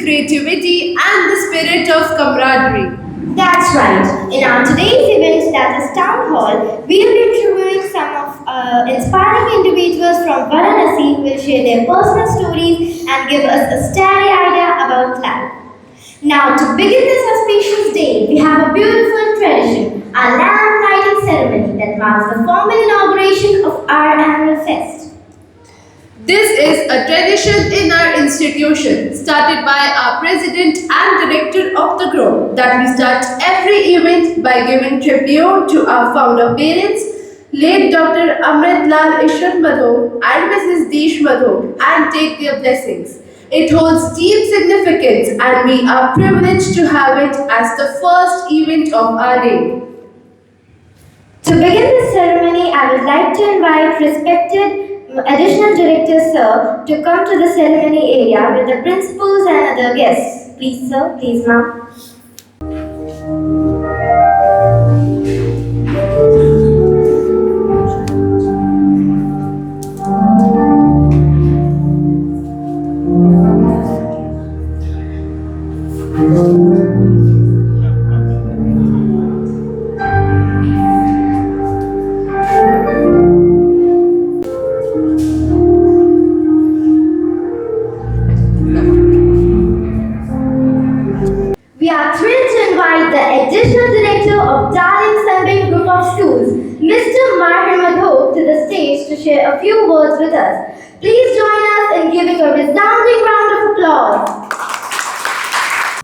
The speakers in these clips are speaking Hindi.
creativity, and the spirit of camaraderie. That's right. In our today's event, that is Town Hall, we will be interviewing some of inspiring individuals from Varanasi who will share their personal stories and give us a starry idea about life. Now, to begin this auspicious day, we have a beautiful tradition, a lamp lighting ceremony that marks the formal inauguration of our annual fest. This is a tradition in our institution, started by our president and director of the group, that we start every event by giving tribute to our founder parents, late Dr. Amrit Lal Ishrat Madhok and Mrs. Deesh Madhok, and take their blessings. It holds deep significance, and we are privileged to have it as the first event of our day. To begin this ceremony, I would like to invite respected additional director sir to come to the ceremony area with the principals and other guests. Please sir, please ma'am. We are thrilled to invite the additional director of Darling Sunbeam Group of Schools, Mr. Mahir Madhok, to the stage to share a few words with us. Please join us in giving a resounding round of applause.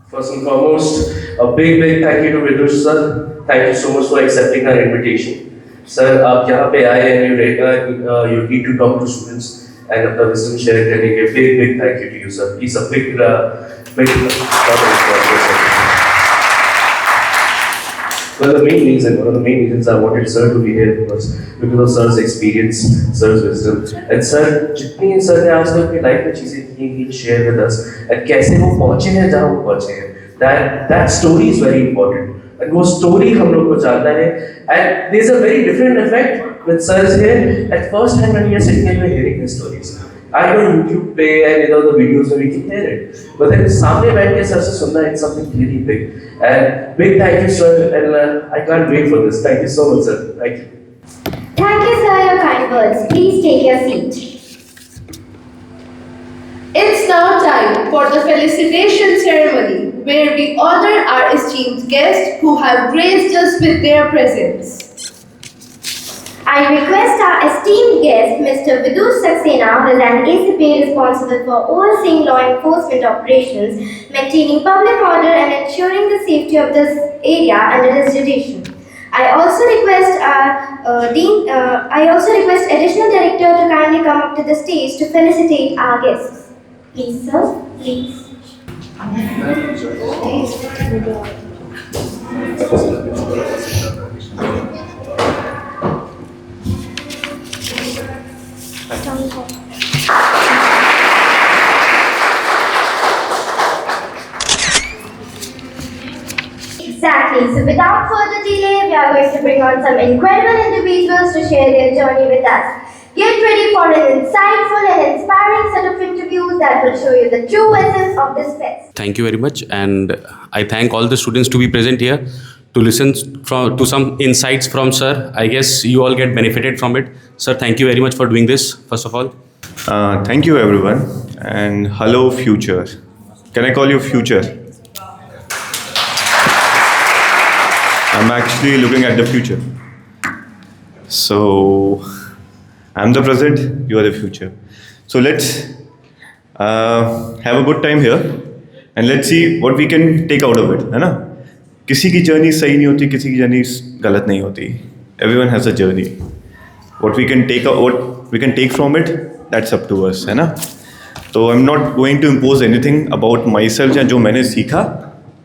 First and foremost, a big thank you to Vidush sir. Thank you so much for accepting our invitation. Sir, आप यहाँ पे आए and you need to talk to students and अपना wisdom share करने के big thank you to you sir. Please a big round of applause sir. Well, one of the main reasons I wanted sir to be here was because of sir's experience, sir's wisdom, and sir, जितनी sir ने आज तक अपनी life में चीजें की, he share with us, and कैसे वो पहुँचे हैं जहाँ वो पहुँचे हैं. That story is very important, and वो story हम लोग को जानना है, and there's a very different effect when sir is here. At first time when we are sitting and we are hearing his stories, I know YouTube पे and the videos where we can hear it, but then सामने बैठ के सर से सुनना it's something really big. And big thank you sir, and I can't wait for this. Thank you so much sir. Thank you. Thank you sir, your kind words. Please take your seat. It's now time for the felicitation ceremony, where we honor our esteemed guests who have graced us with their presence. I request our esteemed guest, Mr. Vidush Saxena, who is an ACP responsible for overseeing law enforcement operations, maintaining public order and ensuring the safety of this area under his jurisdiction. I also request additional director to kindly come up to the stage to felicitate our guests. Please, sir. Please. Exactly. So without further delay, we are going to bring on some incredible individuals to share their journey with us. Get ready for an insightful and inspiring set of interviews that will show you the true essence of this fest. Thank you very much, and I thank all the students to be present here to listen to some insights from sir. I guess you all get benefited from it. Sir, thank you very much for doing this, first of all. Thank you everyone, and hello future. Can I call you future? I'm actually looking at the future. So I'm the present, you are the future. So let's have a good time here and let's see what we can take out of it, है ना? किसी की जर्नी सही नहीं होती, किसी की जर्नी गलत नहीं होती. Everyone has a journey. What we can take from it, that's up to us, है ना? तो I'm not going to impose anything about myself या जो मैंने सीखा.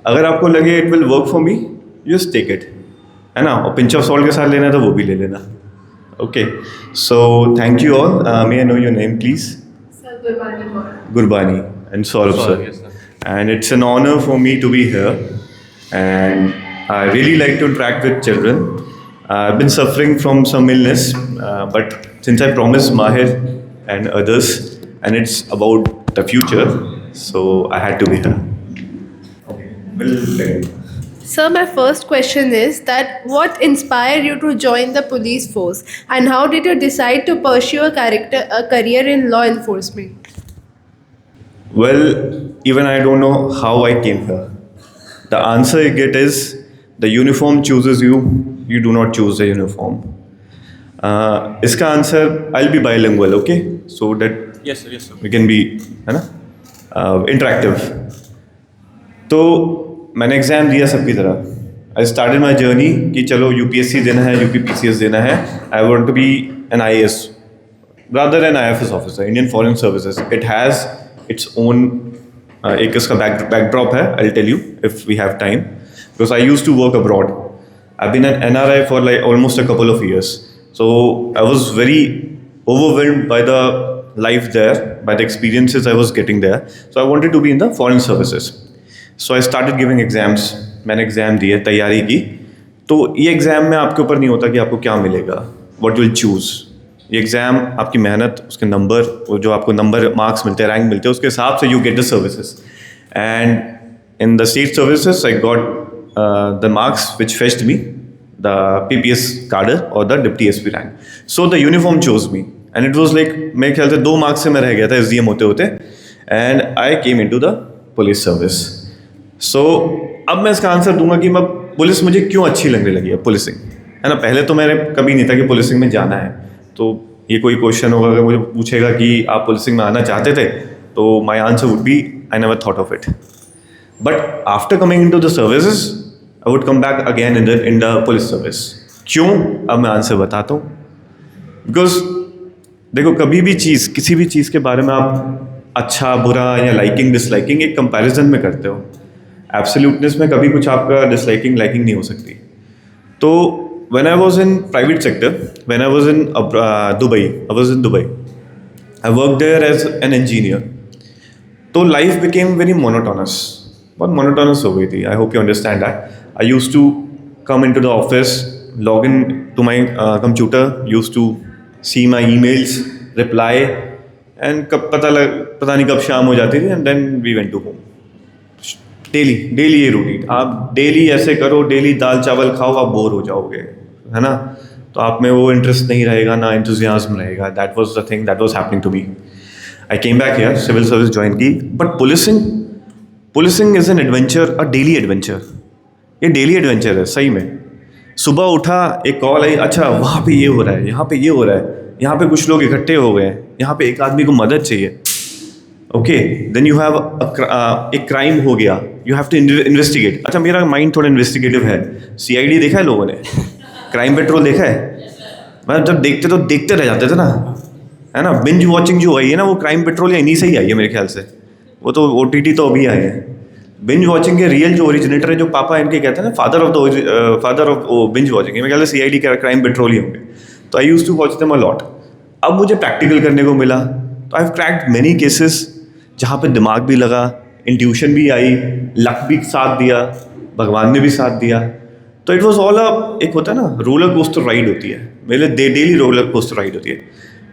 अगर आपको लगे it will work for me, just take it, है ना? और pinch of salt के साथ लेना है तो वो भी ले लेना. Okay, so thank you all. May I know your name, please? Sir, Gurbani. Gurbani and Saurabh sir. Yes, sir. And it's an honor for me to be here. And I really like to interact with children. I've been suffering from some illness, but since I promised Mahir and others, and it's about the future, So I had to be here. Okay, well, Sir, my first question is that what inspired you to join the police force and how did you decide to pursue a career in law enforcement? well, even I don't know how I came here. The answer I get is the uniform chooses you. You do not choose the uniform. इसका answer I'll be bilingual, okay? So that Yes, sir. Yes, sir. we can be, है ना, interactive. तो मैंने एग्ज़ाम दिया सबकी तरह. आई स्टार्टेड माई जर्नी कि चलो यूपीएससी देना है, यूपीपीसीएस देना है. I want to be an IAS rather an IFS officer, Indian foreign services. It has its own एक इसका बैकड्रॉप है. I will tell you if we have time, because I used to work abroad. I been an NRI for like almost a couple of years. So I was very overwhelmed by the life there, by the experiences I was getting there. So I wanted to be in the foreign services. So I started giving exams. मैंने एग्ज़ाम दिए, तैयारी की. तो ये एग्ज़ाम में आपके ऊपर नहीं होता कि आपको क्या मिलेगा, what you will choose. ये एग्ज़ाम आपकी मेहनत, उसके नंबर, वो जो आपको नंबर मार्क्स मिलते हैं, रैंक मिलते हैं, उसके हिसाब से you get the services. And in the state services I got the marks which fetched me the PPS cadre or the deputy SP rank. So the uniform chose me. And it was like, मेरे ख्याल से 2 मार्क्स से मैं रह गया था SDM होते होते. And I came into the police service. So अब मैं इसका आंसर दूंगा कि मैं पुलिस मुझे क्यों अच्छी लगने लगी है, पुलिसिंग, है ना. पहले तो मैंने कभी नहीं था कि पुलिसिंग में जाना है. तो ये कोई क्वेश्चन होगा अगर मुझे पूछेगा कि आप पुलिसिंग में आना चाहते थे, तो my answer would be I never thought of it. But after coming into the services I would come back again in the police service. क्यों, अब मैं आंसर बताता हूँ. बिकॉज देखो, कभी भी चीज़, किसी भी चीज़ के बारे में आप अच्छा बुरा या लाइकिंग डिसलाइकिंग एक कंपैरिजन में करते हो. एब्सोल्यूटनेस में कभी कुछ आपका डिसलाइकिंग लाइकिंग नहीं हो सकती. तो when I was in private sector, when I was in Dubai, I work there as an engineer. तो लाइफ बिकेम वेरी मोनोटोनस, बहुत मोनोटोनस हो गई थी. I hope you understand that. I used to come into the office, log in to my computer, used to see my emails, reply, and कब पता नहीं कब शाम हो जाती थी. And then we went to home. Daily ये रूटीन. आप डेली ऐसे करो, डेली दाल चावल खाओ, आप बोर हो जाओगे, है ना. तो आप में वो इंटरेस्ट नहीं रहेगा, ना एंथुजियाज्म रहेगा. That was the thing that was happening to me. I came back here, civil service join की. But policing is an adventure, a daily adventure. ये डेली एडवेंचर है सही में. सुबह उठा, एक कॉल आई, अच्छा वहाँ पे ये हो रहा है, यहाँ पे ये हो रहा है, यहाँ पे कुछ लोग इकट्ठे हो गए हैं, यहाँ पे एक आदमी को मदद चाहिए. ओके, देन यू हैव एक क्राइम हो गया, यू हैव टू इन्वेस्टिगेट. अच्छा, मेरा माइंड थोड़ा इन्वेस्टिगेटिव है. CID देखा है लोगों ने, क्राइम पेट्रोल देखा है. मतलब जब देखते तो देखते रह जाते थे ना, है ना. बिंज वॉचिंग जो आई है ना, वो क्राइम पेट्रोल या इन्हीं से ही आई है मेरे ख्याल से. वो तो OTT तो अभी आए हैं. बिंज वॉचिंग के रियल जो ओरिजिनेटर है, जो पापा इनके कहते हैं ना, फादर ऑफ बिंज वॉचिंग, मेरे ख्याल से CID का क्राइम पेट्रोल ही होंगे. तो I used to watch them a lot. अब मुझे प्रैक्टिकल करने को मिला, तो I have cracked many cases जहाँ पे दिमाग भी लगा, इंट्यूशन भी आई, लक भी साथ दिया, भगवान ने भी साथ दिया. तो इट वॉज ऑल एक होता है ना, रोलर कोस्टर राइड होती है. मेरे लिए डेली रोलर कोस्टर राइड होती है.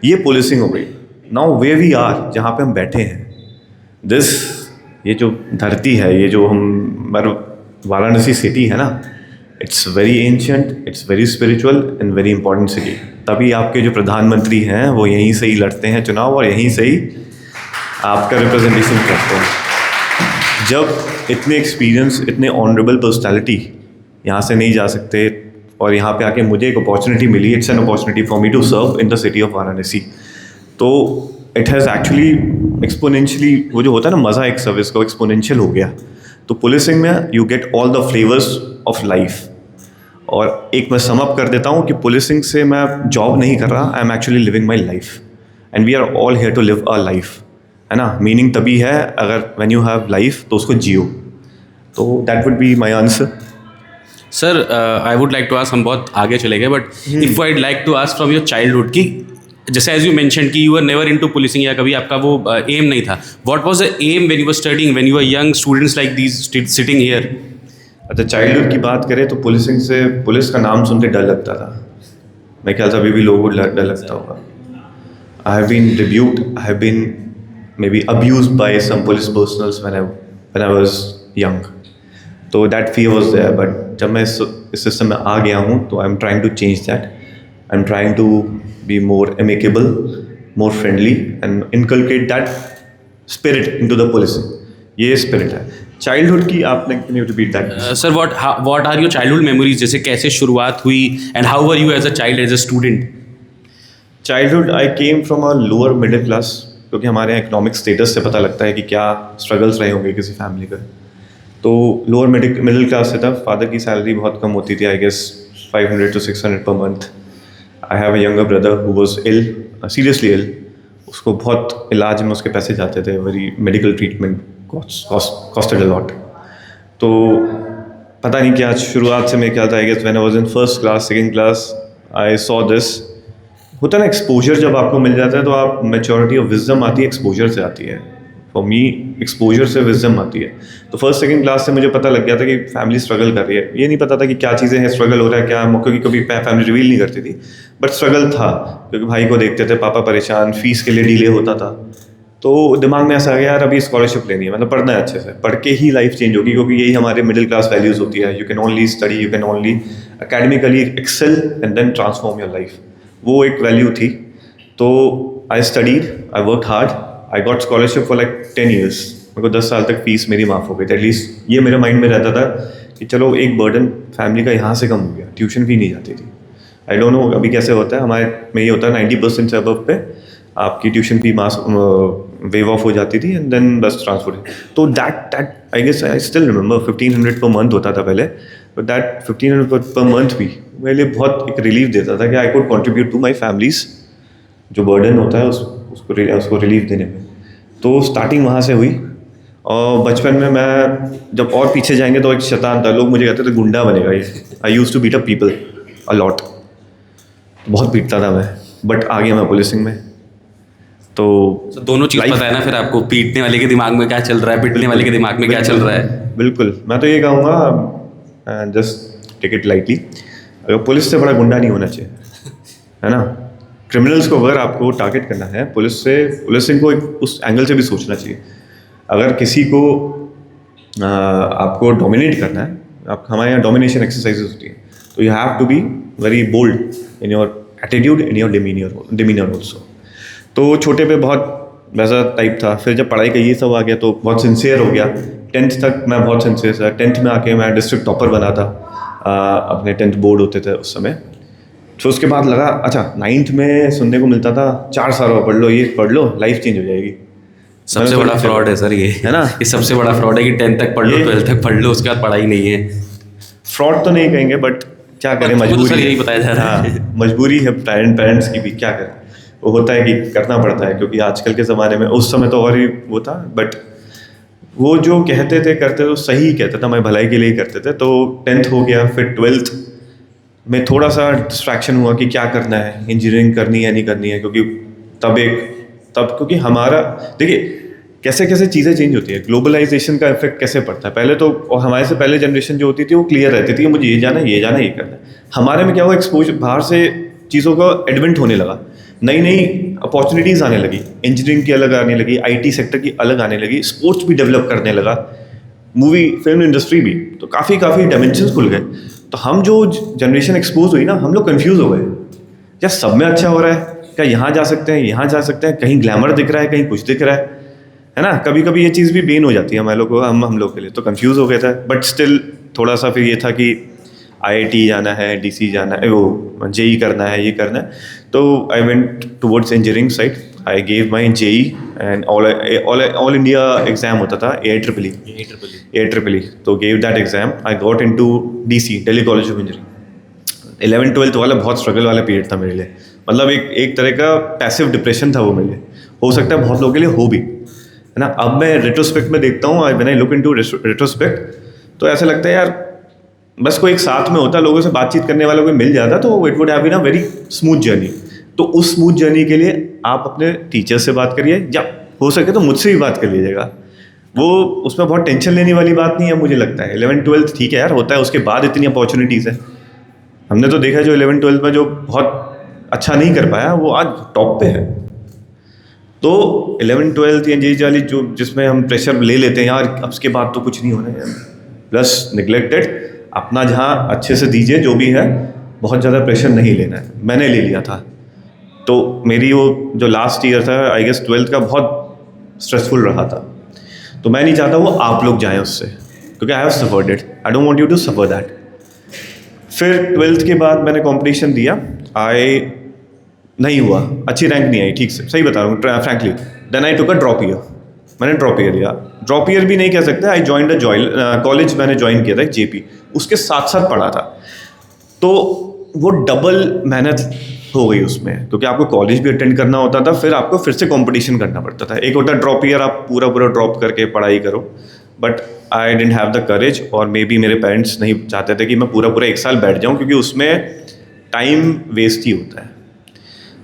ये पुलिसिंग हो गई. नाउ वे वी आर, जहाँ पे हम बैठे हैं, ये जो धरती है, ये जो वाराणसी सिटी है ना, it's very ancient, it's very spiritual and very important city. तभी आपके जो प्रधानमंत्री हैं वो यहीं से ही लड़ते हैं चुनाव, और यहीं से ही आपका रिप्रेजेंटेशन करते हैं. जब इतने एक्सपीरियंस, इतने ऑनरेबल पर्सनैलिटी यहाँ से नहीं जा सकते, और यहाँ पे आके मुझे एक अपॉर्चुनिटी मिली, it's an opportunity for me to serve in the city of Varanasi. तो इट हैज़ एक्चुअली एक्सपोनेंशियली, वो जो होता है ना मज़ा एक सर्विस का, एक्सपोनेंशियल हो गया. तो पुलिसिंग में you get all the flavours of life. और एक मैं सम अप कर देता हूँ कि पुलिसिंग से मैं जॉब नहीं कर रहा, I am actually living my life. And we are all here to live a life, है ना. मीनिंग तभी है अगर व्हेन यू हैव लाइफ तो उसको जियो. तो that would be my answer. Sir, I would like to ask, हम बहुत आगे चले गए, but if I like to ask from your childhood कि जैसे एज यू मेंशन कि you are never into policing, या कभी आपका वो एम नहीं था. What was the aim when you were studying, when you were young students like these sitting here? अच्छा, चाइल्डहुड की बात करें तो पुलिसिंग से, पुलिस का नाम सुनते डर लगता था. मेरे ख्याल से अभी भी लोगों को डर लगता होगा. I have been rebuked, I have been maybe abused by some police personals when I was young. तो that fear was there, but जब मैं इस सिस्टम में आ गया हूँ तो I'm trying to change that. I'm trying to be more amicable, more friendly and inculcate that spirit into the policing. ये spirit है. Childhood की आपने can you repeat that? Sir what are your childhood memories? जैसे कैसे शुरुआत हुई and how were you as a child, as a student? Childhood I came from a lower middle class, क्योंकि हमारे यहाँ इकोनॉमिक स्टेटस से पता लगता है कि क्या स्ट्रगल्स रहे होंगे किसी फैमिली का. तो लोअर मिडिल क्लास से था. फादर की सैलरी बहुत कम होती थी, I guess 500 to 600 per month. I have a younger brother who was ill, seriously ill. उसको बहुत इलाज में उसके पैसे जाते थे. Very medical treatment costed a lot. तो पता नहीं क्या शुरुआत से मैं क्या था. I guess when I was in first class second class I saw this. होता है ना एक्सपोजर, जब आपको मिल जाता है तो आप मैच्योरिटी और विजडम आती है, एक्सपोजर से आती है. फॉर मी एक्सपोजर से विजडम आती है. तो फर्स्ट सेकंड क्लास से मुझे पता लग गया था कि फैमिली स्ट्रगल कर रही है. ये नहीं पता था कि क्या चीज़ें हैं, स्ट्रगल हो रहा है क्या, क्योंकि कभी फैमिली रिवील नहीं करती थी, बट स्ट्रगल था. क्योंकि भाई को देखते थे, पापा परेशान, फीस के लिए डिले होता था. तो दिमाग में ऐसा आ गया यार अभी स्कॉलरशिप लेनी है, मतलब पढ़ना है अच्छे से, पढ़ के ही लाइफ चेंज होगी. क्योंकि यही हमारे मिडिल क्लास वैल्यूज़ होती है. You can only study, you can only academically excel and then transform your life. वो एक वैल्यू थी. तो I studied, I work hard, I got scholarship for like 10 years. मेरे को 10 साल तक फीस मेरी माफ़ हो गई. एटलीस्ट ये मेरे माइंड में रहता था कि चलो एक बर्डन फैमिली का यहाँ से कम हो गया. ट्यूशन फी नहीं जाती थी. आई डोंट नो अभी कैसे होता है. हमारे में ये होता है 90% से अबव पे आपकी ट्यूशन फी वेव ऑफ हो जाती थी एंड देन बस ट्रांसफर. तो that I guess I still remember 1500 per month होता था पहले. बट दैट 1500 पर मंथ भी मेरे लिए बहुत एक रिलीफ देता था कि I could contribute to my families. जो बर्डन होता है उसको रिलीफ देने में. तो स्टार्टिंग वहाँ से हुई. और बचपन में मैं जब और पीछे जाएंगे तो एक शैतान था. लोग मुझे कहते थे गुंडा बनेगा ये. I used to beat up people a lot. बहुत पीटता था मैं, बट आ गया मैं पुलिसिंग में. तो दोनों चीज़ पता है ना फिर आपको, पीटने वाले के दिमाग में क्या चल रहा है, पिटने वाले के दिमाग में क्या चल रहा है. बिल्कुल. मैं तो ये कहूँगा जस्ट टेक इट लाइटली. अगर पुलिस से बड़ा गुंडा नहीं होना चाहिए, है ना. क्रिमिनल्स को अगर आपको टारगेट करना है, पुलिसिंग को उस एंगल से भी सोचना चाहिए. अगर किसी को आपको डोमिनेट करना है, हमारे यहाँ डोमिनेशन एक्सरसाइजेज होती है, तो you have to be very bold in your attitude, in your demeanour also. तो छोटे पे बहुत वैसा टाइप था. फिर जब पढ़ाई का ये सब आ गया तो बहुत सिंसियर हो गया. 10th तक मैं बहुत सिंसियर था. 10th में आके मैं डिस्ट्रिक्ट टॉपर बना था. अपने 10th बोर्ड होते थे उस समय. तो उसके बाद लगा अच्छा 9th में सुनने को मिलता था 4 साल और पढ़ लो, ये पढ़ लो, लाइफ चेंज हो जाएगी. सबसे बड़ा फ्रॉड है सर ये, है ना. ये सबसे बड़ा फ्रॉड है कि 10th तक पढ़ लो, 12th तक पढ़ लो, उसके बाद पढ़ाई नहीं है. फ्रॉड तो नहीं कहेंगे, बट क्या करें, मजबूरी. सर यही बताया जा रहा है. मजबूरी है पेरेंट्स की भी, क्या करें. वो होता है कि करना पड़ता है, क्योंकि आजकल के ज़माने में, उस समय तो और ही वो था, बट वो जो कहते थे करते तो सही कहते थे, हमारी भलाई के लिए ही करते थे. तो 10th हो गया. फिर 12th में थोड़ा सा डिस्ट्रैक्शन हुआ कि क्या करना है, इंजीनियरिंग करनी है नहीं करनी है. क्योंकि क्योंकि हमारा देखिए कैसे कैसे चीज़ें चेंज होती है. ग्लोबलाइजेशन का इफेक्ट कैसे पड़ता है. पहले तो और हमारे से पहले जनरेशन जो होती थी वो क्लियर रहती थी कि मुझे ये जाना ये करना है. हमारे में क्या हुआ, एक्सपोज बाहर से चीज़ों का एडवेंट होने लगा. नई नई अपॉर्चुनिटीज़ आने लगी. इंजीनियरिंग की अलग आने लगी, IT सेक्टर की अलग आने लगी, स्पोर्ट्स भी डेवलप करने लगा, मूवी फिल्म इंडस्ट्री भी. तो काफ़ी डायमेंशंस खुल गए. तो हम जो जनरेशन एक्सपोज हुई ना, हम लोग कंफ्यूज हो गए. क्या सब में अच्छा हो रहा है, क्या यहाँ जा सकते हैं, यहाँ जा सकते हैं, कहीं ग्लैमर दिख रहा है, कहीं कुछ दिख रहा है ना. कभी कभी ये चीज़ भी बेन हो जाती है हम लोग के लिए. तो कंफ्यूज हो गया था. बट स्टिल थोड़ा सा फिर ये था कि IIT जाना है, DC जाना है, वो JEE करना है, ये करना है. तो I went towards engineering side. I gave my JEE and all India exam होता था AIEEE. तो gave that exam. I got into DC, Delhi college of engineering. 11th-12th वाला बहुत स्ट्रगल वाला पीरियड था मेरे लिए. मतलब एक तरह का पैसिव डिप्रेशन था वो मेरे लिए. हो सकता है बहुत लोगों के लिए हो भी, है ना. अब मैं रेट्रोस्पेक्ट में देखता हूँ, when I look into retrospect, तो ऐसा लगता है यार बस कोई एक साथ में होता, लोगों से बातचीत करने वाला कोई मिल जाता, तो it would have been a very smooth journey. तो उस स्मूथ जर्नी के लिए आप अपने टीचर से बात करिए, या हो सके तो मुझसे भी बात कर लीजिएगा. वो उसमें बहुत टेंशन लेने वाली बात नहीं है मुझे लगता है. 11th-12th ठीक है यार, होता है. उसके बाद इतनी अपॉर्चुनिटीज़ है. हमने तो देखा जो 11th-12th में जो बहुत अच्छा नहीं कर पाया वो आज टॉप पे है. तो 11th-12th या जी वाली जो जिसमें हम प्रेशर ले लेते हैं, यार अब इसके बाद तो कुछ नहीं होना है, प्लस निगलेक्टेड, अपना जहाँ अच्छे से दीजिए जो भी है, बहुत ज़्यादा प्रेशर नहीं लेना है, मैंने ले लिया था। तो मेरी वो जो लास्ट ईयर था आई गेस 12th का बहुत स्ट्रेसफुल रहा था, तो मैं नहीं चाहता वो आप लोग जाएं उससे, क्योंकि I have suffered it, I don't want you to suffer that. फिर 12th के बाद मैंने कंपटीशन दिया, नहीं हुआ, अच्छी रैंक नहीं आई, ठीक से सही बता रहा हूँ frankly. Then I took a drop year, मैंने ड्रॉप ईयर लिया, ड्रॉप ईयर भी नहीं कह सकते, आई जॉइंड अ कॉलेज, मैंने ज्वाइन किया था एक जेपी, उसके साथ साथ पढ़ा था, तो वो डबल मेहनत हो गई उसमें, क्योंकि आपको कॉलेज भी अटेंड करना होता था, फिर आपको फिर से कंपटीशन करना पड़ता था। एक होता है ड्रॉप ईयर, आप पूरा ड्रॉप करके पढ़ाई करो, but I didn't have the courage, और मे बी मेरे पेरेंट्स नहीं चाहते थे कि मैं पूरा 1 साल बैठ जाऊँ, क्योंकि उसमें टाइम वेस्ट ही होता है।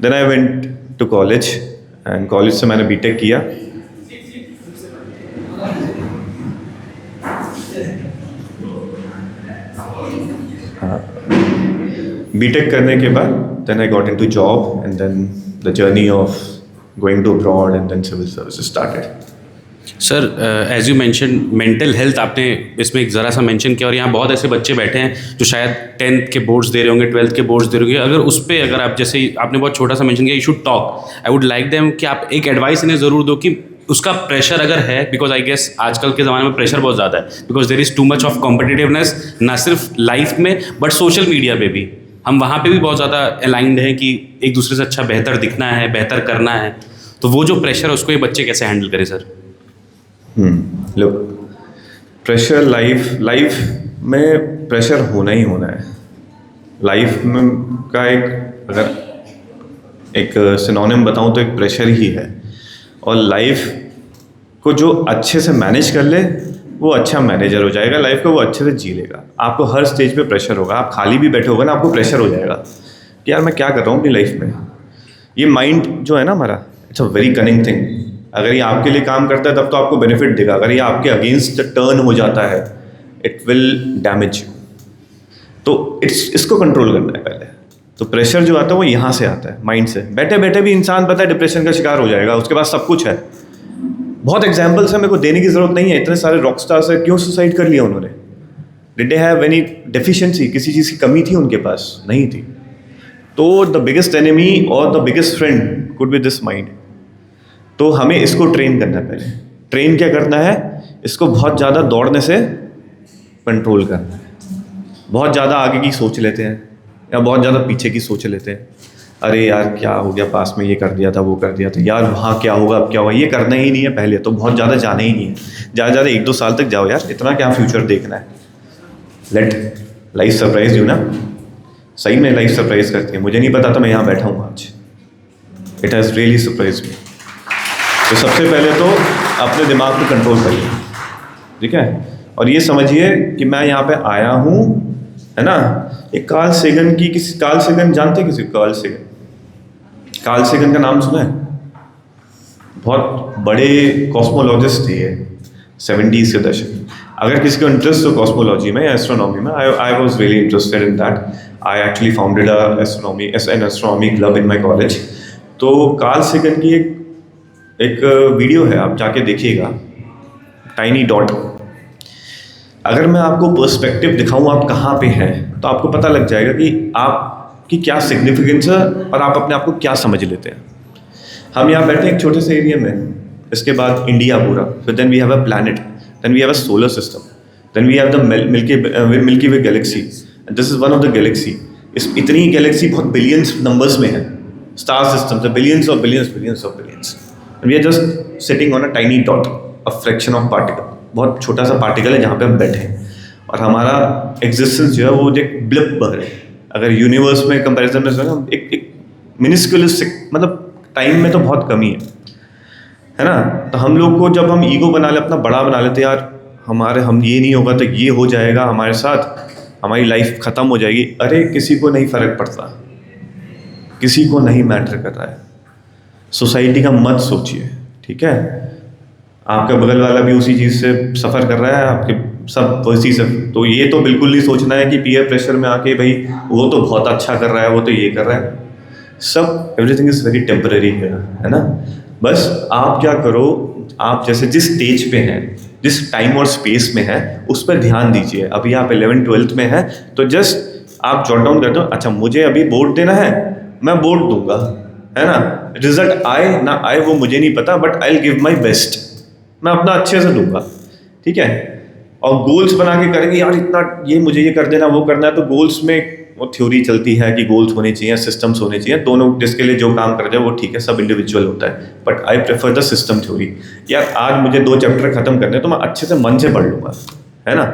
Then I went to college, and college से मैंने बीटेक किया। बीटेक करने के बाद then I got into job, and then the journey of going to abroad and then civil services started. Sir as you mention mental health आपने इसमें एक ज़रा सा मेंशन किया, और यहाँ बहुत ऐसे बच्चे बैठे हैं जो शायद 10th के बोर्ड्स दे रहे होंगे, 12th के बोर्ड्स दे रहे होंगे, अगर उस पर अगर आप जैसे आपने बहुत छोटा सा मेंशन किया, you should talk, I would like them कि आप एक एडवाइस इन्हें ज़रूर दो कि उसका प्रेशर अगर है, बिकॉज आई गेस आजकल के ज़माने में प्रेशर बहुत ज़्यादा है, because there is too much of competitiveness, ना सिर्फ लाइफ में बट सोशल मीडिया पे भी, हम वहाँ पे भी बहुत ज़्यादा अलाइंड हैं कि एक दूसरे से अच्छा बेहतर दिखना है, बेहतर करना है, तो वो जो प्रेशर है उसको ये बच्चे कैसे हैंडल करें सर? लोग प्रेशर लाइफ में प्रेशर होना ही होना है। लाइफ में का एक सिनोनिम बताऊं तो एक प्रेशर ही है, और लाइफ को जो अच्छे से मैनेज कर ले वो अच्छा मैनेजर हो जाएगा, लाइफ को वो अच्छे से जी लेगा। आपको हर स्टेज पे प्रेशर होगा, आप खाली भी बैठे होगा ना, आपको प्रेशर हो जाएगा कि यार मैं क्या कर रहा हूँ अपनी लाइफ में। ये माइंड जो है ना हमारा, it's a very cunning thing. अगर ये आपके लिए काम करता है तब तो आपको बेनिफिट देगा, अगर ये आपके अगेंस्ट टर्न हो जाता है इट विल डैमेज यू। तो इसको कंट्रोल करना है पहले। तो प्रेशर जो आता है वो यहाँ से आता है, माइंड से। बैठे बैठे भी इंसान पता है डिप्रेशन का शिकार हो जाएगा, उसके पास सब कुछ है। बहुत एग्जाम्पल्स है, मेरे को देने की जरूरत नहीं है। इतने सारे रॉक स्टार्स है, क्यों सुसाइड कर लिया उन्होंने? Did they have any deficiency? किसी चीज़ की कमी थी उनके पास? नहीं थी। तो द बिगेस्ट एनिमी और the biggest friend could be this mind. तो हमें इसको ट्रेन करना है पहले। ट्रेन क्या करना है? इसको बहुत ज़्यादा दौड़ने से कंट्रोल करना है। बहुत ज़्यादा आगे की सोच लेते हैं या बहुत ज़्यादा पीछे की सोच लेते हैं। अरे यार क्या हो गया, पास में ये कर दिया था, वो कर दिया था, यार वहाँ क्या होगा, अब क्या होगा, ये करना ही नहीं है पहले। तो बहुत ज़्यादा जाना ही नहीं है, ज़्यादा 1-2 साल तक जाओ यार, इतना क्या फ्यूचर देखना है। लेट लाइफ सरप्राइज यू ना। सही में लाइफ सरप्राइज करती है। मुझे नहीं पता था मैं यहाँ बैठा हूँ आज। It has really surprise me. तो सबसे पहले तो अपने दिमाग को कंट्रोल करिए, ठीक है? और ये समझिए कि मैं यहाँ पे आया हूँ, है ना। एक कार्ल सेगन की, किसी कार्ल सेगन जानते हैं? किसी कार्ल सेगन? कार्ल सेगन का नाम सुना है? बहुत बड़े कॉस्मोलॉजिस्ट थे ये 70s के दशक। अगर किसी को इंटरेस्ट हो कॉस्मोलॉजी में या एस्ट्रोनॉमी में, I was really interested in that. I actually founded an astronomy club in my college. तो कार्ल सेगन की एक वीडियो है, आप जाके देखिएगा, टाइनी डॉट। अगर मैं आपको पर्सपेक्टिव दिखाऊं आप कहाँ पे हैं, तो आपको पता लग जाएगा कि आपकी क्या सिग्निफिकेंस है और आप अपने आप को क्या समझ लेते हैं। हम यहाँ बैठे एक छोटे से एरिया में, इसके बाद इंडिया पूरा, फिर then we have a planet, then we have a solar system, then we have the milky way galaxy, and this is one of the galaxy. इतनी गैलेक्सी बहुत बिलियंस नंबर्स में है। Star system billions of billions, we are just sitting on a tiny dot, a fraction of particle. बहुत छोटा सा पार्टिकल है जहाँ पे हम बैठे हैं, और हमारा एग्जिस्टेंस जो है वो एक ब्लिप भर है। अगर यूनिवर्स में कंपैरिजन में जो है ना, एक मिनिस्कुलस, मतलब टाइम में तो बहुत कमी है ना। तो हम लोग को जब हम ईगो बना ले, अपना बड़ा बना लेते, यार हम ये नहीं होगा तो ये हो जाएगा हमारे साथ, हमारी लाइफ ख़त्म हो जाएगी। अरे किसी को नहीं फ़र्क पड़ता, किसी को नहीं मैटर कर रहा है। सोसाइटी का मत सोचिए, ठीक है? आपका बगल वाला भी उसी चीज़ से सफ़र कर रहा है, आपके सब उसी से। तो ये तो बिल्कुल नहीं सोचना है कि पीयर प्रेशर में आके भाई वो तो बहुत अच्छा कर रहा है, वो तो ये कर रहा है। सब एवरीथिंग इज़ वेरी टेम्पररी है ना। बस आप क्या करो, आप जैसे जिस स्टेज पे हैं, जिस टाइम और स्पेस में है, उस पर ध्यान दीजिए। अभी आप 11th-12th में हैं, तो जस्ट आप जॉट डाउन कर दो, अच्छा मुझे अभी बोर्ड देना है, मैं बोर्ड दूंगा, है ना। रिजल्ट आए ना आए वो मुझे नहीं पता, but I will give my best, मैं अपना अच्छे से दूंगा, ठीक है। और गोल्स बना के करेंगे, यार इतना ये मुझे ये कर देना, वो करना है, तो गोल्स में वो थ्योरी चलती है कि गोल्स होने चाहिए, सिस्टम्स होने चाहिए, दोनों जिसके लिए जो काम कर जाए वो ठीक है, सब इंडिविजुअल होता है, but I prefer the system theory. यार आज मुझे 2 चैप्टर खत्म करने हैं, तो मैं अच्छे से मन से पढ़ लूँगा, है ना।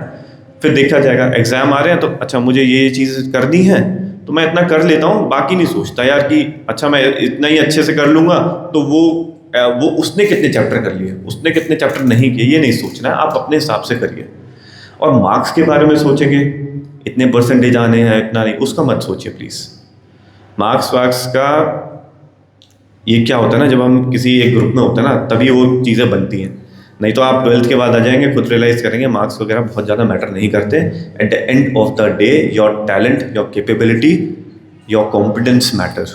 फिर देखा जाएगा, एग्जाम आ रहे हैं तो अच्छा मुझे ये चीज़ करनी है, तो मैं इतना कर लेता हूँ, बाकी नहीं सोचता यार कि अच्छा मैं इतना ही अच्छे से कर लूँगा, तो वो उसने कितने चैप्टर कर लिए, उसने कितने चैप्टर नहीं किए, ये नहीं सोचना है, आप अपने हिसाब से करिए। और मार्क्स के बारे में सोचेंगे, इतने परसेंटेज आने हैं, इतना नहीं, उसका मत सोचिए प्लीज़। मार्क्स वार्क्स का ये क्या होता है ना, जब हम किसी एक ग्रुप में होते हैं ना, तभी वो चीज़ें बनती हैं, नहीं तो आप 12th के बाद आ जाएंगे, खुद रियलाइज़ करेंगे मार्क्स वगैरह बहुत ज़्यादा मैटर नहीं करते। At the end of the day your talent, your capability, your competence matter,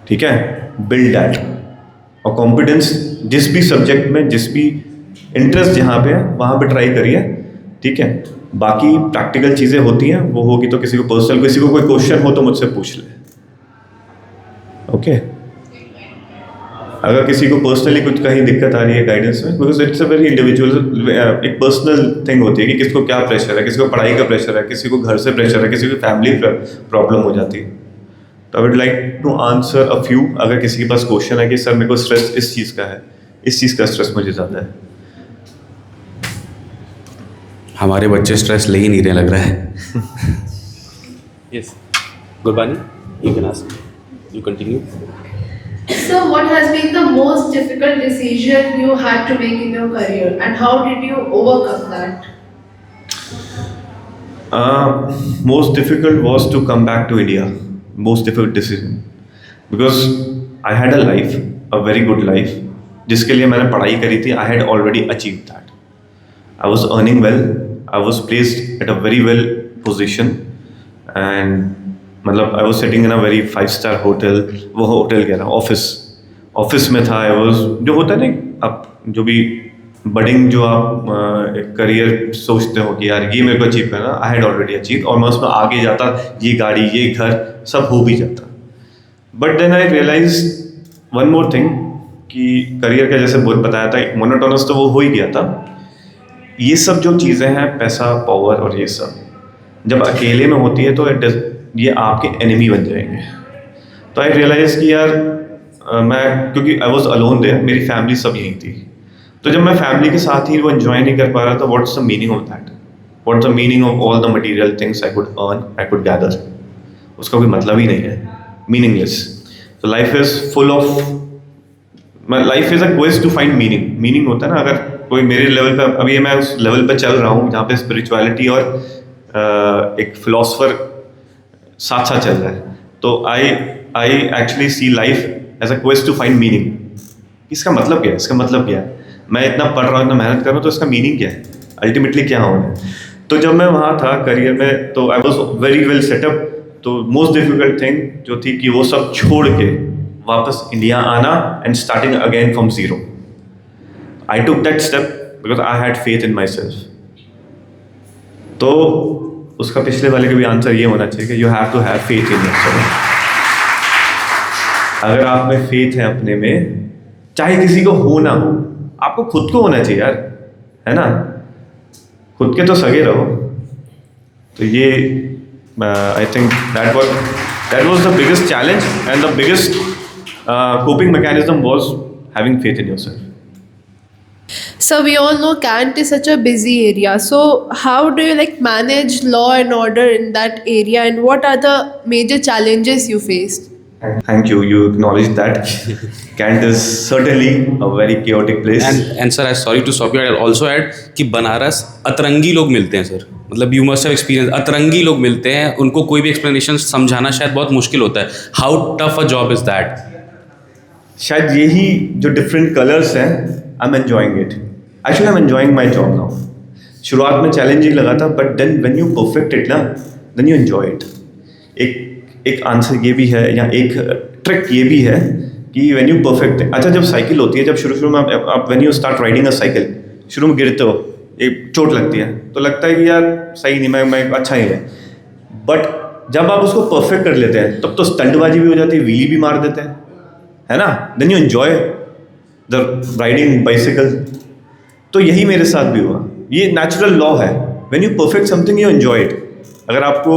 ठीक है। Build that. और कॉम्पिटेंस जिस भी सब्जेक्ट में, जिस भी इंटरेस्ट जहाँ पे है वहाँ पे ट्राई करिए, ठीक है। बाकी प्रैक्टिकल चीज़ें होती हैं, वो होगी तो किसी को पर्सनल, किसी को कोई क्वेश्चन हो तो मुझसे पूछ ले, ओके। अगर किसी को पर्सनली कुछ कहीं दिक्कत आ रही है गाइडेंस में, because it's a very individual, एक पर्सनल थिंग होती है कि किसको क्या प्रेशर है, किसी को पढ़ाई का प्रेशर है, किसी को घर से प्रेशर है, किसी को फैमिली प्रॉब्लम हो जाती है। तो I would like to answer a few. अगर किसी के पास क्वेश्चन है कि सर मेरे को स्ट्रेस इस चीज़ का है, इस चीज़ का स्ट्रेस मुझे ज़्यादा है। हमारे बच्चे स्ट्रेस ले ही नहीं रहे लग रहा है। Yes, Gurbani, you can ask, you continue. So, what has been the most difficult decision you had to make in your career, and how did you overcome that? Most difficult was to come back to India. Most difficult decision, because I had a life, a very good life, जिसके लिए मैंने पढ़ाई करी थी. I had already achieved that. I was earning well. I was placed at a very well position, and मतलब I was sitting in a very 5-star hotel. वो होटल कह रहा हूँ, ऑफिस में था. आई वॉज, जो होता है ना आप जो भी बडिंग, जो आप एक करियर सोचते हो कि यार ये मेरे को अचीव करना, आई हैड ऑलरेडी अचीव, और मैं उसमें आगे जाता, ये गाड़ी, ये घर, सब हो भी जाता. But then I realise one more thing कि करियर का जैसे बहुत बताया था, मोनोटोनस तो वो हो ही गया था. ये सब जो चीज़ें हैं, पैसा, पावर और ये सब, जब अकेले में होती है तो ये आपके एनिमी बन जाएंगे. तो आई रियलाइज़ कि यार मैं, क्योंकि आई वॉज अलोन देयर, मेरी फैमिली सब यहीं थी, तो जब मैं फैमिली के साथ ही वो एंजॉय नहीं कर पा रहा था, what's the meaning of that, what's the meaning of all the material things I could earn, I could gather. उसका कोई मतलब ही नहीं है, मीनिंगलेस. तो life is full of, life is a quest to find meaning. Meaning होता है ना, अगर कोई मेरे लेवल पे, अभी मैं उस लेवल पे चल रहा हूँ जहाँ पे स्पिरिचुअलिटी और एक फिलोसफर साथ साथ चल रहा है, तो I actually see life as a quest to find meaning. इसका मतलब क्या है, इसका मतलब क्या है, मैं इतना पढ़ रहा हूँ, इतना मेहनत कर रहा हूँ, तो इसका मीनिंग क्या है, अल्टीमेटली क्या होना है. तो जब मैं वहाँ था करियर में, तो आई वॉज वेरी वेल सेटअप. तो मोस्ट डिफिकल्ट थिंग जो थी कि वो सब छोड़ के वापस इंडिया आना and starting again from zero. I took that step because I had faith in my self. तो उसका पिछले वाले का भी आंसर ये होना चाहिए कि you have to have faith in yourself. अगर आप में फेथ है अपने में, चाहे किसी को हो ना हो, आपको खुद को होना चाहिए यार, है ना. खुद के तो सगे रहो. तो ये I think that was the biggest challenge, and the biggest coping mechanism was having faith in yourself. So we all know Kant is such a busy area. So how do you manage law and order in that area, and what are the major challenges you faced? Thank you. You acknowledged that. Kant is certainly a very chaotic place. And sir, I'm sorry to stop you. I'll also add कि बनारस अतरंगी लोग मिलते हैं सर. मतलब you must have experienced, अतरंगी लोग मिलते हैं, उनको कोई भी explanation समझाना शायद बहुत मुश्किल होता है. How tough a job is that? शायद यही जो डिफरेंट कलर्स हैं, I am enjoying it. Actually I am enjoying my job now. शुरुआत में चैलेंजिंग लगा था, but then when you perfect it ना, देन यू एन्जॉय इट. एक आंसर ये भी है, या एक ट्रिक ये भी है कि व्हेन यू परफेक्ट, अच्छा जब साइकिल होती है, जब शुरू में आप when you start riding a cycle, शुरू में गिरते हो, एक चोट लगती है तो लगता है कि यार सही नहीं, मैं अच्छा ही है, बट जब आप उसको परफेक्ट कर लेते हैं तब तो स्टंटबाजी भी हो जाती है, व्हीली भी मार देते हैं, है ना, then you enjoy the riding bicycle. तो यही मेरे साथ भी हुआ, ये नेचुरल लॉ है, when you perfect something you enjoy it. अगर आपको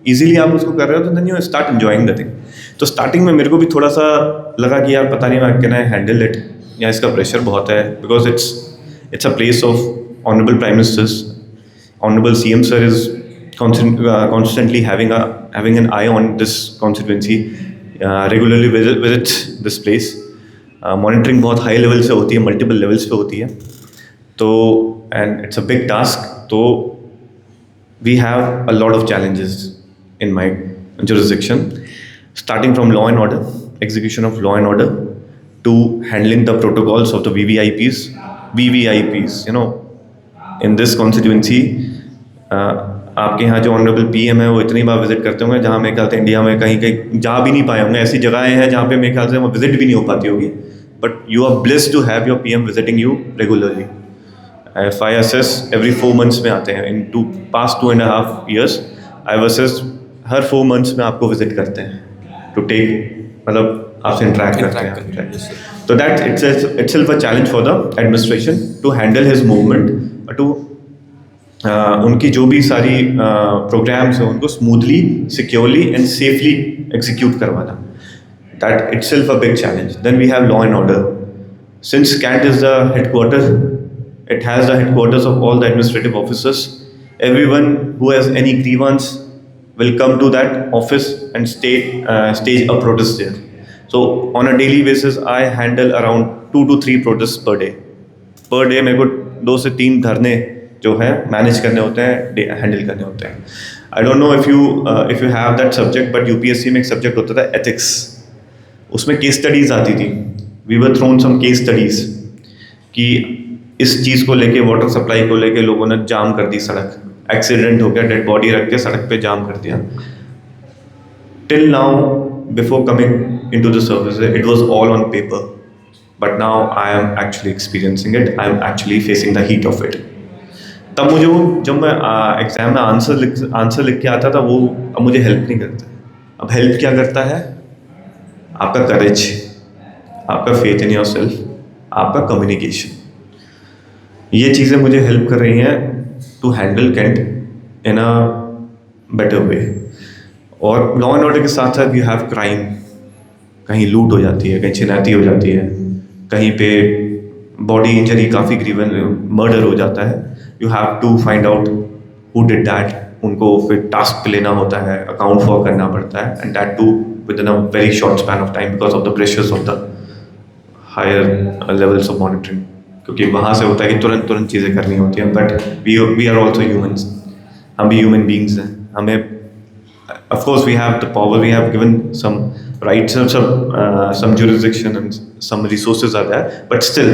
इजीली आप उसको कर रहे हो तो then you start enjoying the thing. तो स्टार्टिंग में मेरे को भी थोड़ा सा लगा कि यार पता नहीं मैं कैन आई हैंडल इट, या इसका प्रेशर बहुत है, because it's a place of honourable prime ministers, honourable CM sir is constantly having an eye on this constituency, regularly visits this place, monitoring बहुत high level से होती है, multiple levels पे होती है, तो and it's a big task, तो we have a lot of challenges in my jurisdiction, starting from law and order, execution of law and order, to handling the protocols of the VVIPs, you know, in this constituency, आपके यहाँ जो ऑनरेबल PM है वो इतनी बार विजिट करते होंगे, जहाँ मेरे ख्याल से इंडिया में कहीं कहीं जा भी नहीं पाए होंगे, ऐसी जगहें हैं जहाँ पे मेरे ख्याल से वो विजिट भी नहीं हो पाती होगी, but you are blessed to have your PM visiting you regularly. FISS every 4 months में आते हैं, इन पास्ट 2.5 years ISS हर 4 months में आपको विजिट करते हैं टू टेक, मतलब आपसे इंटरेक्ट करते हैं। तो that itself a challenge for the administration to handle his movement, to उनकी जो भी सारी प्रोग्राम्स हैं उनको smoothly, securely and safely execute करवाना, that itself a big challenge. Then we have law and order, since Cantt is the headquarter, it has the headquarters of all the administrative officers. Everyone who has any grievance will come to that office and stage a protest there. So on a daily basis, I handle around 2 to 3 protests per day. Per day मेरे को 2 से 3 धरने जो है मैनेज करने होते हैं, हैंडल करने होते हैं। I don't know if you have that subject, but UPSC में एक सब्जेक्ट होता था ethics, उसमें केस स्टडीज आती थी। We were thrown some case studies कि इस चीज़ को लेके, वाटर सप्लाई को लेके लोगों ने जाम कर दी सड़क, एक्सीडेंट हो गया, डेड बॉडी रख के सड़क पे जाम कर दिया। Till now before coming into the service it was all on paper, but now I am actually experiencing it, I am actually facing the heat of it. तब मुझे वो, जब मैं एग्जाम में आंसर लिख के आता था, वो अब मुझे हेल्प नहीं करता। अब हेल्प क्या करता है? आपका करेज, आपका फेथ इन योर सेल्फ, आपका कम्युनिकेशन। ये चीज़ें मुझे हेल्प कर रही हैं to handle cant in a better way. और लॉ एंड ऑर्डर के साथ साथ यू हैव क्राइम, कहीं लूट हो जाती है, कहीं छिनैती हो जाती है, कहीं पे बॉडी इंजरी, काफ़ी ग्रीवन मर्डर हो जाता है। You have to find out who did that, उनको फिर टास्क पे लेना होता है, अकाउंट फॉर करना पड़ता है, and that too within a very short span of time because of the pressures of the higher levels of monitoring, क्योंकि वहाँ से होता है कि तुरंत चीज़ें करनी होती हैं। But we are also humans, हम भी ह्यूमन बींग्स हैं। हमें of course we have the power, we have given some rights, some jurisdiction and some resources are there, but still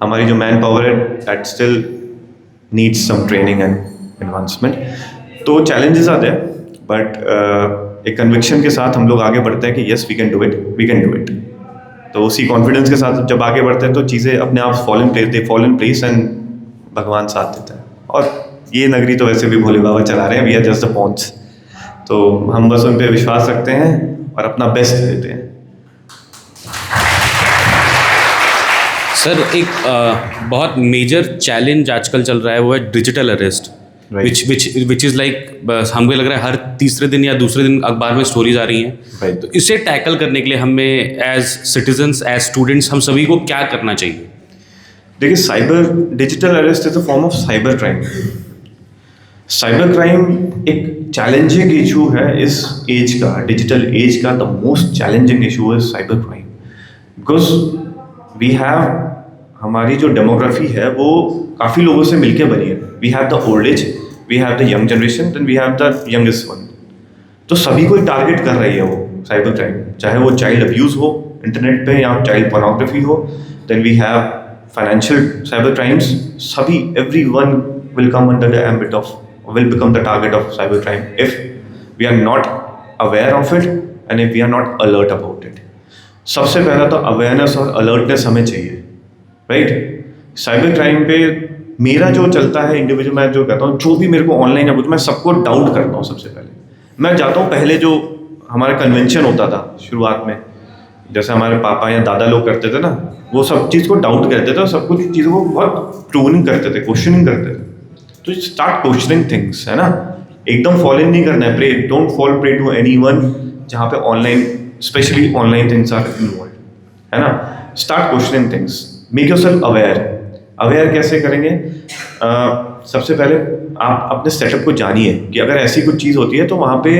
हमारी जो मैन पावर है that still needs some training and advancement. तो challenges are there, but एक conviction के साथ हम लोग आगे बढ़ते हैं कि yes we can do it. तो उसी कॉन्फिडेंस के साथ जब आगे बढ़ते हैं तो चीज़ें अपने आप fall in place and भगवान साथ देता है। और ये नगरी तो वैसे भी भोले बाबा चला रहे हैं, we are just the pawns, तो हम बस उन पर विश्वास रखते हैं और अपना बेस्ट देते हैं। सर एक बहुत मेजर चैलेंज आजकल चल रहा है, वो है digital arrest, which is like हमको लग रहा है हर तीसरे दिन या दूसरे दिन अखबार में स्टोरीज आ रही हैं। Right. तो इसे टैकल करने के लिए हमें एज सिटीजन्स, एज स्टूडेंट्स, हम सभी को क्या करना चाहिए? देखिए, digital arrest is a form of cyber crime. Cyber crime एक चैलेंजिंग इशू है इस एज का, डिजिटल एज का। द मोस्ट चैलेंजिंग इशू है cyber crime, because we have, हमारी जो डेमोग्राफी है वो काफ़ी लोगों से मिलके बनी है। We have the old age, we have the young generation, then we have the youngest one. तो सभी को टारगेट कर रही है वो साइबर क्राइम, चाहे वो चाइल्ड अब्यूज़ हो इंटरनेट पे या चाइल्ड पोर्नोग्राफी हो, then we have financial cyber crimes. सभी, everyone will come under the ambit of, will become the target of cybercrime if we are not aware of it and if we are not alert about it. सबसे पहला तो अवेयरनेस और अलर्टनेस हमें चाहिए, राइट। साइबर क्राइम पे मेरा जो चलता है इंडिविजुअल, मैं जो कहता हूँ जो भी मेरे को ऑनलाइन है मैं सबको डाउट करता हूँ। सबसे पहले मैं जाता हूँ, पहले जो हमारा कन्वेंशन होता था शुरुआत में, जैसे हमारे पापा या दादा लोग करते थे ना, वो सब चीज़ को डाउट करते थे और सब कुछ चीज़ों को बहुत प्रूवनिंग करते थे, क्वेश्चनिंग करते थे। तो स्टार्ट क्वेश्चनिंग थिंग्स, है ना। एकदम फॉलो इन नहीं करना है, prey don't fall prey to anyone जहाँ पे online specially online things are involve, है ना। Start questioning things, make yourself aware कैसे करेंगे? सबसे पहले आप अपने सेटअप को जानिए कि अगर ऐसी कुछ चीज़ होती है तो वहाँ पे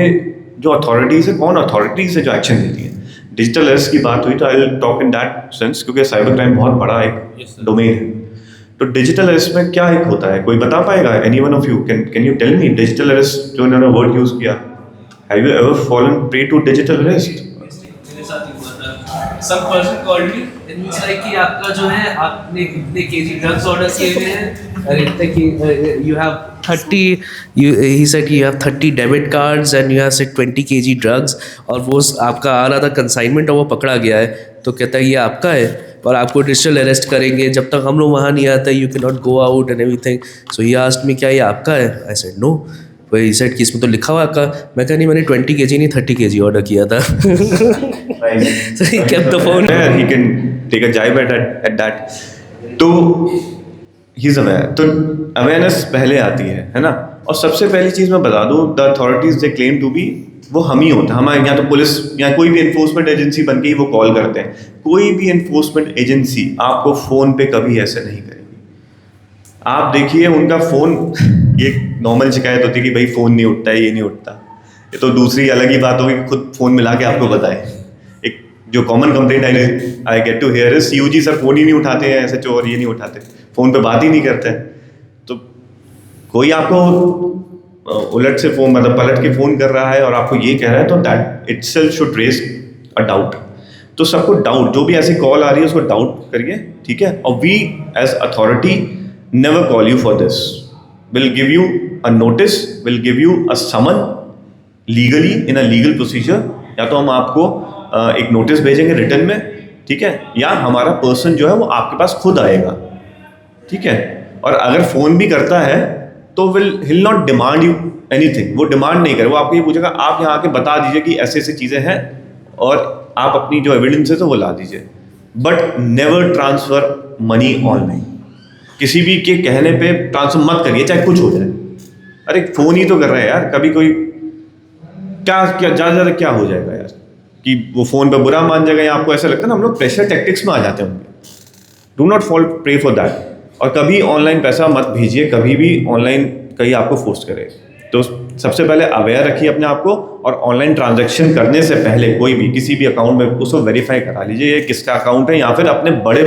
जो अथॉरिटीज़ है, कौन अथॉरिटीज़ है जो एक्शन लेती है। डिजिटल अरेस्ट की बात हुई तो I will talk in that sense, क्योंकि साइबर क्राइम बहुत बड़ा एक डोमेन है। तो डिजिटल अरेस्ट में क्या एक होता है, कोई बता पाएगा? Any one of you can you tell me? Digital arrest जो इन्होंने वर्ड यूज़ किया, have you ever fallen prey to digital arrest? Some person called me and he's like कि आपका जो है आपने इतने केजी ड्रग्स ऑर्डर किए हुए हैं और इतने की you have 30 he said you have 30 debit cards and you have said 20 kg drugs और वो आपका आ रहा था कंसाइनमेंट और वो पकड़ा गया है। तो कहता है ये आपका है और आपको डिजिटल अरेस्ट करेंगे, जब तक हम लोग वहाँ नहीं आते you can not go out and everything. So he asked me क्या ये आपका है? I said no. वही सेट कि इसमें तो लिखा हुआ आपका। मैं कहा नहीं, मैंने 20 kg नहीं 30 kg ऑर्डर किया था। So he kept the phone. Yeah, he can take a jibe at that. तो he's aware. तो अवेयरनेस पहले आती है ना। और सबसे पहली चीज़ मैं बता दूँ, the authorities they claim to be, वो हम ही होते हैं। हमारे यहाँ तो पुलिस या कोई भी इन्फोर्समेंट एजेंसी बन के ही वो कॉल करते हैं। कोई भी इन्फोर्समेंट एजेंसी आपको फ़ोन पे कभी ऐसे नहीं करेगी। आप देखिए उनका फ़ोन, ये नॉर्मल शिकायत होती है कि भाई फ़ोन नहीं उठता है, ये नहीं उठता। ये तो दूसरी अलग ही बात होगी कि खुद फ़ोन मिला के आपको बताए। एक जो common complaint I get to hear is COG sir phone ही नहीं उठाते हैं, SHO और ये नहीं उठाते, फ़ोन पे बात ही नहीं करते हैं। तो कोई आपको उलट से फ़ोन मतलब पलट के फ़ोन कर रहा है और आपको ये कह रहा है, तो that itself should raise a doubt. तो सबको डाउट, जो भी ऐसी कॉल आ रही है उसको डाउट करिए, ठीक है। और we as authority never call you for this. We'll give you a notice, we'll give you a summon legally in a legal procedure। या तो हम आपको एक नोटिस भेजेंगे रिटर्न में, ठीक है, या हमारा पर्सन जो है वो आपके पास खुद आएगा, ठीक है। और अगर फ़ोन भी करता है तो he'll not demand you anything, वो डिमांड नहीं करे, वो आपको ये पूछेगा आप यहाँ आके बता दीजिए कि ऐसे ऐसी चीज़ें हैं और आप अपनी जो एविडेंस है तो वो ला दीजिए। But never transfer money online, किसी भी के कहने पे ट्रांसफर मत करिए, चाहे कुछ हो जाए। अरे फ़ोन ही तो कर रहा है यार, कभी कोई क्या ज़्यादा क्या हो जाएगा यार कि वो फ़ोन पे बुरा मान जाएगा या आपको ऐसा लगता है ना, हम लोग प्रेशर टैक्टिक्स में आ जाते हैं उनके। Do not fall prey for that. और कभी ऑनलाइन पैसा मत भेजिए, कभी भी ऑनलाइन कहीं आपको फोर्स करे। तो सबसे पहले अवेयर रखिए अपने आप को, और ऑनलाइन ट्रांजैक्शन करने से पहले कोई भी किसी भी अकाउंट में उसको वेरीफाई करा लीजिए ये किसका अकाउंट है, या फिर अपने बड़े,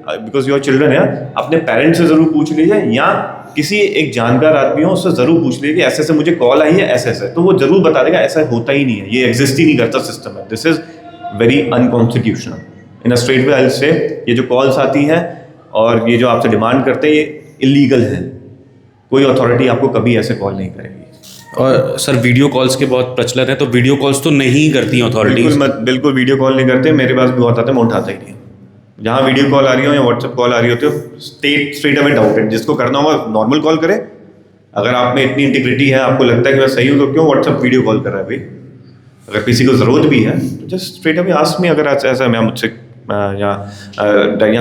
बिकॉज योर चिल्ड्रन है, अपने पेरेंट्स से ज़रूर पूछ लीजिए, या किसी एक जानकार आदमी हो उससे ज़रूर पूछ लीजिए कि ऐसे ऐसे मुझे कॉल आई है, ऐसे ऐसे, तो वो ज़रूर बता देगा ऐसा होता ही नहीं है, ये एग्जिस्ट ही नहीं करता सिस्टम है। This is very unconstitutional. In a straight way I will say, ये जो कॉल्स आती हैं और ये जो आपसे डिमांड करते हैं ये इलीगल है। कोई अथॉरिटी आपको कभी ऐसे कॉल नहीं करेगी। और सर वीडियो कॉल्स के बहुत प्रचलन है, तो वीडियो कॉल्स तो नहीं करती हैं अथॉरिटीज? बिल्कुल वीडियो कॉल नहीं करते। मेरे पास भी बहुत आते हैं, मैं उठाता ही नहीं। जहाँ वीडियो कॉल आ रही हो या व्हाट्सएप कॉल आ रही होती हो, स्ट्रेट अवे डाउटेड। जिसको करना होगा नॉर्मल कॉल करे। अगर आप में इतनी इंटीग्रिटी है, आपको लगता है कि मैं सही हूँ, तो क्यों व्हाट्सएप वीडियो कॉल कर रहा है भाई? अगर किसी को ज़रूरत भी है तो just straight away ask me. अगर ऐसा मैं मुझसे या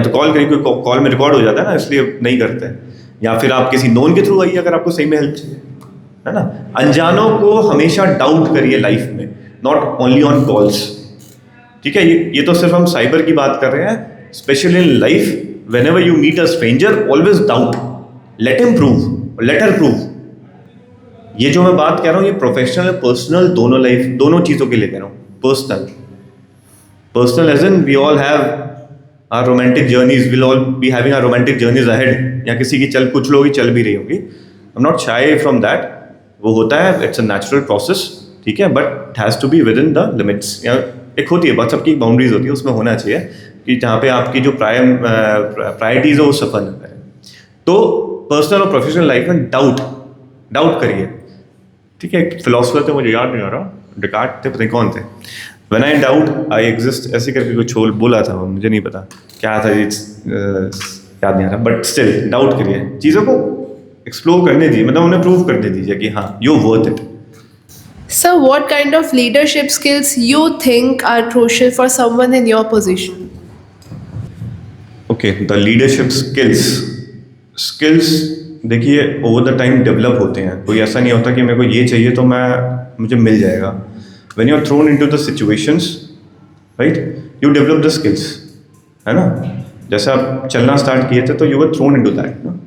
तो कॉल करिए, कोई कॉल में रिकॉर्ड हो जाता है ना, इसलिए नहीं करते हैं। या फिर आप किसी नोन के थ्रू आइए अगर आपको सही में हेल्प चाहिए, है ना। अनजानों को हमेशा डाउट करिए लाइफ में, नॉट ओनली ऑन कॉल्स, ठीक है। ये तो सिर्फ हम साइबर की बात कर रहे हैं। Specially in life, whenever you meet a stranger always doubt, let him prove, let her prove. ये जो मैं बात कह रहा हूँ ये प्रोफेशनल और पर्सनल दोनों लाइफ, दोनों चीज़ों के लिए कह रहा हूँ। Personal as in we all have our romantic journeys, will all be having our romantic journeys ahead, या किसी की कुछ लोग ही चल भी रही होगी। I am not shy from that, वो होता है, इट्स अ नेचुरल प्रोसेस, ठीक है। But it has to be within the limits. या एक होती है बहुत, सबकी बाउंड्रीज होती है, उसमें होना चाहिए कि जहाँ पे आपकी जो प्रायोरिटीज़ है वो सफल है। तो पर्सनल और प्रोफेशनल लाइफ में डाउट करिए, ठीक है। एक फिलोसफर थे, मुझे याद नहीं आ रहा, डिकार्ट थे, पता नहीं कौन थे, when I doubt I exist, ऐसे करके कुछ बोला था, मुझे नहीं पता क्या था, याद नहीं आ रहा, बट स्टिल डाउट करिए, चीज़ों को एक्सप्लोर करने दीजिए, मतलब उन्हें प्रूव करने दीजिए कि हाँ you worth it. Sir, what kind of leadership skills you think are crucial for someone in your position? Okay, the leadership skills देखिए ओवर द टाइम डेवलप होते हैं. कोई ऐसा नहीं होता कि मेरे को ये चाहिए तो मुझे मिल जाएगा. When you are thrown into the situations, right, you develop the skills, है ना. जैसे आप चलना स्टार्ट किए थे तो you were thrown into that ना,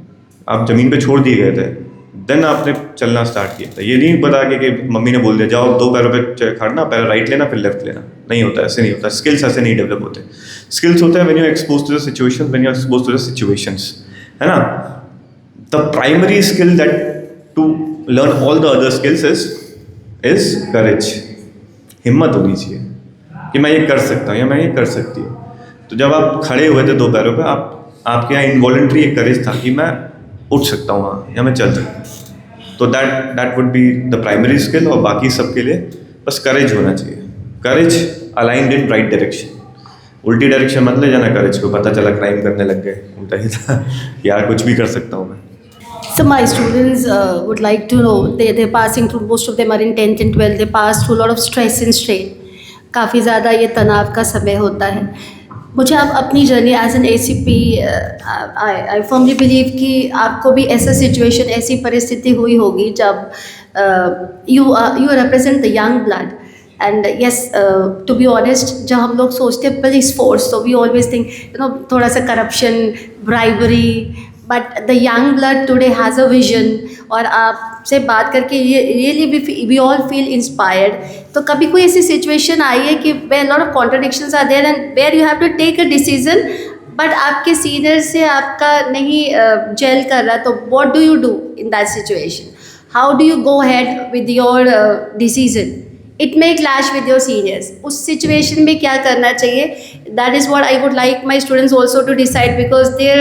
आप ज़मीन पे छोड़ दिए गए थे, देन आपने चलना स्टार्ट किया था. ये नहीं पता कि मम्मी ने बोल दिया जाओ 2 पैरों पे खड़ना, पहले राइट लेना फिर लेफ्ट लेना, नहीं होता, ऐसे नहीं होता. स्किल्स ऐसे नहीं डेवलप होते. स्किल्स होते हैं when you expose to the situation, when you expose to the situations, है ना. The primary skill that to learn all the other skills is courage. हिम्मत होनी चाहिए कि मैं ये कर सकता हूँ या मैं ये कर सकती हूँ. तो जब आप खड़े हुए थे 2 पैरों पे, आपके यहाँ इनवॉलंटरी एक करेज था कि मैं उठ सकता हूँ वहाँ या मैं चल सकता हूँ. तो that would be the primary skill. और बाकी सबके लिए बस करेज होना चाहिए. करेज अलाइंड इन राइट डायरेक्शन. उल्टी डायरेक्शन मत ले जाना करेज को. पता चला क्राइम करने लग गए, उल्टा ही था यार कुछ भी कर सकता हूँ मैं. So my students would like to know, they're passing through, most of them are in 10th and 12th, they pass through a lot of stress and strain. काफ़ी ज़्यादा ये तनाव का समय होता है. मुझे आप अपनी journey as an ACP, I firmly believe कि आपको भी ऐसा सिचुएशन, ऐसी परिस्थिति हुई होगी जब you represent the young blood. And yes, to be honest, जब हम लोग सोचते हैं पुलिस फोर्स तो वी ऑलवेज थिंक थोड़ा सा corruption, bribery, but the young blood today has a vision. और आपसे बात करके ये really we all feel inspired. तो कभी कोई ऐसी सिचुएशन आई है कि where lot of contradictions are there and where you have to take a decision but आपके सीनियर से आपका नहीं जेल कर रहा, तो what do you do in that situation? How do you go head with your decision? It may clash with your seniors. उस सिचुएशन में क्या करना चाहिए? That is what I would like my students also to decide, because there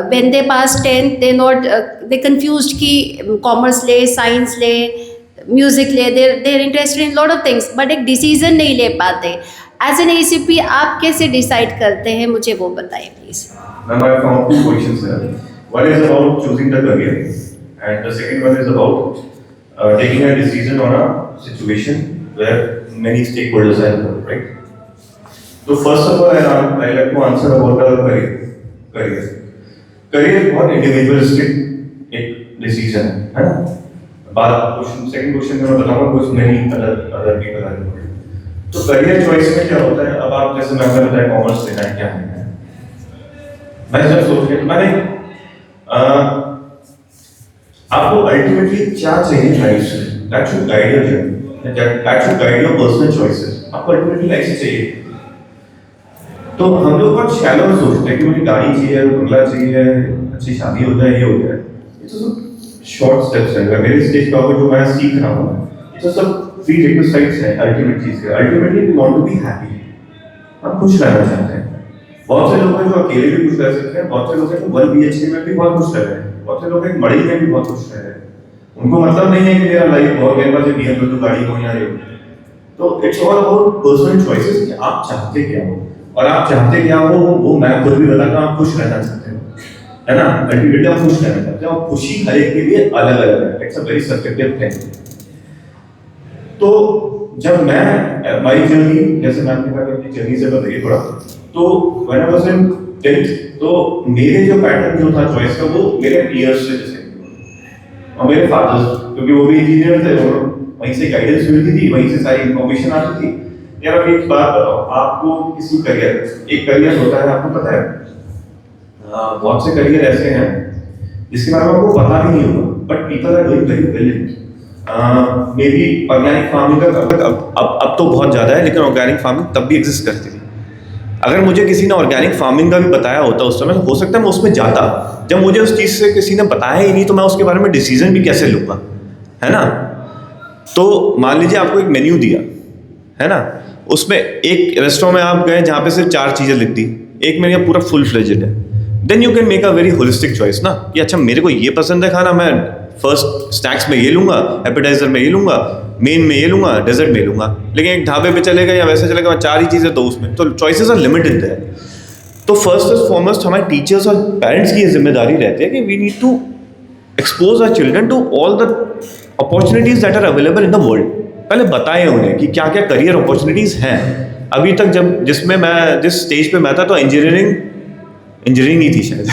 when they pass 10th they confused कि कॉमर्स ले, साइंस ले, म्यूज़िक ले, they're interested in lot of things, but एक डिसीजन नहीं ले पाते. एज एन ACP आप कैसे डिसाइड करते हैं, मुझे वो बताइए please. Ma'am, I found 2 questions there. One is about choosing the career, and the second one is about taking a decision on a situation where many stakeholders are involved, right? So first of all, I like to answer about the career. Career बहुत individualistic एक decision है ना. बात second question में मैं बताऊँगा कुछ many other people are involved. तो career choice में क्या होता है? अब आप जैसे मैंने बताया कॉमर्स लेना है, क्या है, मैं जब सोच के मैंने आपको अल्टीमेटली क्या चाहिए लाइफ से, that should guide your journey, that should guide your personal choices. आपको अल्टीमेटली लाइफ से चाहिए. तो हम लोग बहुत शैलो सोचते हैं कि मुझे गाड़ी चाहिए, बंगला चाहिए, अच्छी शादी हो जाए, ये हो जाए. ये तो सब शॉर्ट स्टेप्स हैं. मेरे स्टेज पे जो मैं सीख रहा हूँ, ये तो सब प्री रिक्विजिट्स हैं अल्टीमेट चीज़ के. Ultimately we want to be happy. हम खुश रहना चाहते हैं. बहुत से लोग हैं जो अकेले भी खुश रह सकते हैं, बहुत से लोग हैं जो 1 BHK में भी बहुत खुश रह रहे हैं, बहुत से लोग एक मड़ी में भी बहुत खुश रह रहे हैं. उनको मतलब नहीं है कि मेरा लाइफ बहुत मेरे पास एक BMW गाड़ी हो या ये. तो it's all about personal choices कि आप चाहते क्या हो, और आप चाहते क्या हो वो मैं खुद भी बताता हूँ. आप खुश रहना चाहते हो, है ना. अल्टीमेटली आप खुश रहना चाहते हो. और खुशी हर एक के लिए अलग अलग है. It's a very subjective thing. तो जब मैं माई जर्नी, जैसे मैं आपने कहा अपनी जर्नी से बताइए थोड़ा, तो when I was in 10th, तो मेरे जो पैटर्न जो था चॉइस का वो मेरे पीयर्स से जैसे और मेरे फादर्स, क्योंकि वो भी इंजीनियर थे, वहीं से गाइडेंस मिलती थी, वहीं से सारी इंफॉर्मेशन आती थी. यार अब एक बात बताओ, आपको किसी करियर, एक करियर होता है आपको पता है, बहुत से करियर ऐसे हैं जिसके बारे में आपको पता भी नहीं होगा, but people are doing very well in. Maybe organic farming का अब तो बहुत ज़्यादा है, लेकिन ऑर्गेनिक फार्मिंग तब भी एग्जिस्ट करती थी. अगर मुझे किसी ने ऑर्गेनिक फार्मिंग का भी बताया होता उस समय, हो सकता है मैं उसमें जाता. जब मुझे उस चीज़ से किसी ने बताया ही नहीं, तो मैं उसके बारे में डिसीजन भी कैसे लूँगा, है ना. तो मान लीजिए आपको एक मेन्यू दिया, है ना, उसमें एक रेस्टोरेंट में आप गए जहाँ पे सिर्फ 4 चीज़ें लिख दी, एक मेरे पूरा फुल फ्लेजेड है. Then you can make a very holistic choice ना, कि अच्छा मेरे को ये पसंद है खाना, मैं फर्स्ट स्नैक्स में ये लूँगा, एपेटाइजर में ये लूँगा, मेन में ये लूँगा, डेजर्ट में लूँगा। लेकिन एक ढाबे पे चले गए या वैसे चले गए, 4 ही चीज़ें तो उसमें, तो चॉइसेस आर लिमिटेड है। तो फर्स्ट एंड फॉरमोस्ट हमारे टीचर्स और पेरेंट्स की ये जिम्मेदारी रहती है कि we need to expose our children to all the opportunities that are available in the world. पहले बताएं उन्हें कि क्या क्या करियर अपॉर्चुनिटीज़ हैं। अभी तक जिस स्टेज पे मैं था तो इंजीनियरिंग ही थी शायद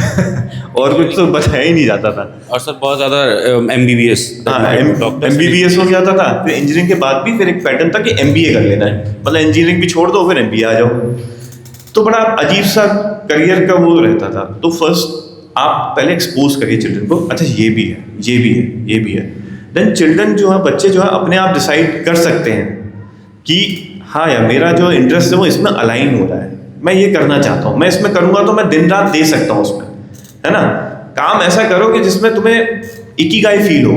और कुछ तो बताया ही नहीं जाता था। और सर बहुत ज़्यादा MBBS, हाँ, MBBS हो जाता था। फिर इंजीनियरिंग के बाद भी फिर एक पैटर्न था कि MBA कर लेना है, मतलब इंजीनियरिंग भी छोड़ दो फिर MBA आ जाओ। तो बड़ा अजीब सा करियर का वो रहता था। तो फर्स्ट आप पहले एक्सपोज करिए चिल्ड्रन को, अच्छा ये भी है, ये भी है, ये भी है। देन चिल्ड्रन जो है, बच्चे जो है अपने आप डिसाइड कर सकते हैं कि हाँ यार मेरा जो इंटरेस्ट है वो इसमें अलाइन हो रहा है, मैं ये करना चाहता हूँ, मैं इसमें करूँगा तो मैं दिन रात दे सकता हूँ उसमें, है ना। काम ऐसा करो कि जिसमें तुम्हें इकिगाई फील हो।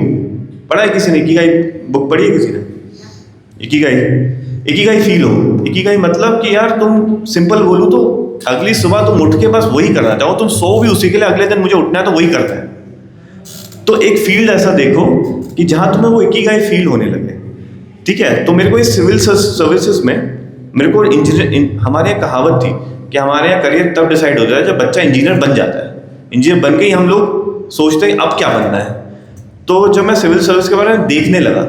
पढ़ा है किसी ने इकिगाई बुक पढ़ी है किसी ने? इकिगाई फील हो। इकिगाई मतलब कि यार तुम सिंपल बोलूँ तो अगली सुबह तुम उठ के बस वही करना चाहो, तुम सो भी उसी के लिए, अगले दिन मुझे उठना है तो वही करता है। तो एक फील्ड ऐसा देखो कि जहाँ तुम्हें वो इकिगाई फील होने लगे, ठीक है। तो मेरे को इस सिविल सर्विसेज में मेरे को हमारे यहाँ कहावत थी कि हमारे यहाँ करियर तब डिसाइड हो जाए जब बच्चा इंजीनियर बन जाता है। इंजीनियर बन के ही हम लोग सोचते हैं अब क्या बनना है। तो जब मैं सिविल सर्विस के बारे में देखने लगा,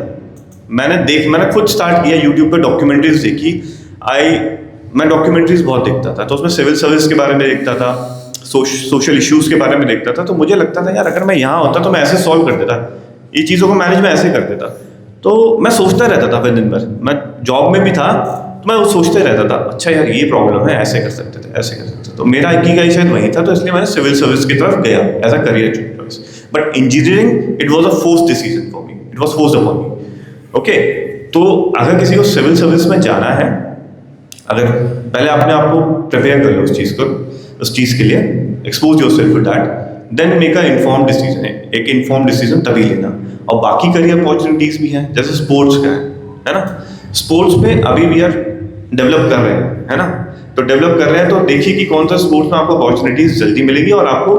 मैंने खुद स्टार्ट किया, यूट्यूब पे डॉक्यूमेंट्रीज देखी। मैं डॉक्यूमेंट्रीज बहुत देखता था, तो उसमें सिविल सर्विस के बारे में देखता था, सोशल इश्यूज के बारे में देखता था। तो मुझे लगता था यार अगर मैं यहाँ होता तो मैं ऐसे सॉल्व कर देता, ये चीज़ों को मैनेज में ऐसे कर देता। तो मैं सोचता रहता था फिर दिन भर, मैं जॉब में भी था तो मैं वो सोचते रहता था, अच्छा यार ये प्रॉब्लम है, ऐसे कर सकते थे, ऐसे कर सकते थे। तो मेरा इकिगाई शायद वही था, तो इसलिए मैंने सिविल सर्विस की तरफ गया as a career choice. But engineering it was a forced decision for me, it was forced upon me. Okay, तो अगर किसी को सिविल सर्विस में जाना है, अगर पहले अपने आप को प्रिपेयर कर लो उस चीज़ के लिए, expose yourself to that, then make an informed decision. एक इन्फॉर्म्ड डिसीजन तभी लेना। और बाकी करियर अपॉर्चुनिटीज भी हैं, जैसे स्पोर्ट्स का है ना। स्पोर्ट्स में अभी वी आर डेवलप कर रहे हैं, है ना। तो डेवलप कर रहे हैं तो देखिए कि कौन सा स्पोर्ट्स में आपको अपॉर्चुनिटीज जल्दी मिलेगी और आपको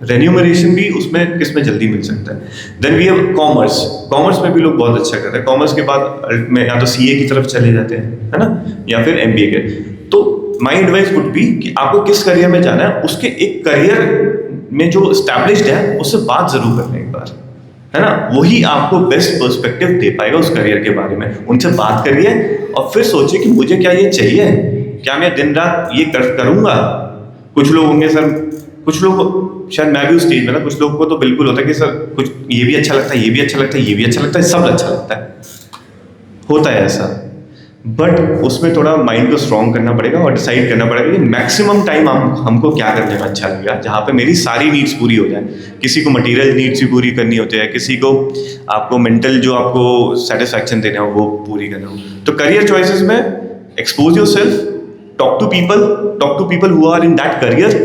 रेन्यूमरेशन भी उसमें किसमें जल्दी मिल सकता है। देन वी हैव कॉमर्स में भी लोग बहुत अच्छा कर रहे हैं। कॉमर्स के बाद में या तो CA की तरफ चले जाते हैं, है ना, या फिर MBA के। तो माई एडवाइस वुड बी कि आपको किस करियर में जाना है, उसके एक करियर में जो एस्टैब्लिश्ड है उससे बात जरूर करना एक बार, है ना। वही आपको बेस्ट पर्सपेक्टिव दे पाएगा उस करियर के बारे में। उनसे बात करिए और फिर सोचिए कि मुझे क्या ये चाहिए, क्या मैं दिन रात ये करूँगा। कुछ लोग होंगे सर, कुछ लोग शायद मैं भी उस स्टेज में ना, कुछ लोगों को तो बिल्कुल होता है कि सर कुछ ये भी अच्छा लगता है, ये भी अच्छा लगता है, ये भी अच्छा लगता है, सब अच्छा लगता है, होता है ऐसा। बट उसमें थोड़ा माइंड को स्ट्रॉन्ग करना पड़ेगा और डिसाइड करना पड़ेगा कि मैक्सिमम टाइम हमको क्या करने में अच्छा लगेगा, जहाँ पे मेरी सारी नीड्स पूरी हो जाए। किसी को मटेरियल नीड्स भी पूरी करनी होती है, किसी को आपको मेंटल जो आपको सेटिस्फैक्शन देना हो वो पूरी करना हो। तो करियर चॉइसेस में expose yourself, talk to people who are in that career,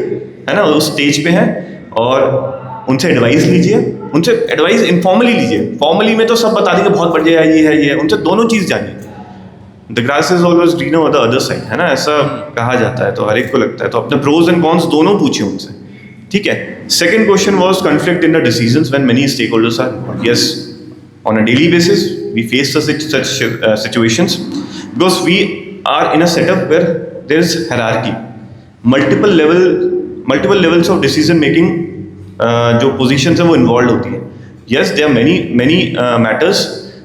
है ना, उस स्टेज पे हैं, और उनसे एडवाइस लीजिए। उनसे एडवाइस इनफॉर्मली लीजिए। फॉर्मली में तो सब बता देंगे बहुत बढ़िया है, ये है, ये है। उनसे दोनों चीज़ जानिए। The grass is always greener on the other side, है ना, ऐसा कहा जाता है, तो हर एक को लगता है। तो अपने प्रोज एंड कॉन्स दोनों पूछिए उनसे, ठीक है। Second question was conflict in the decisions when many stake holders are. Yes, on a daily basis we face such situations because we are in a setup where there is hierarchy, multiple levels of decision making, जो पोजीशंस है वो इन्वॉल्व होती है। Yes, there are many matters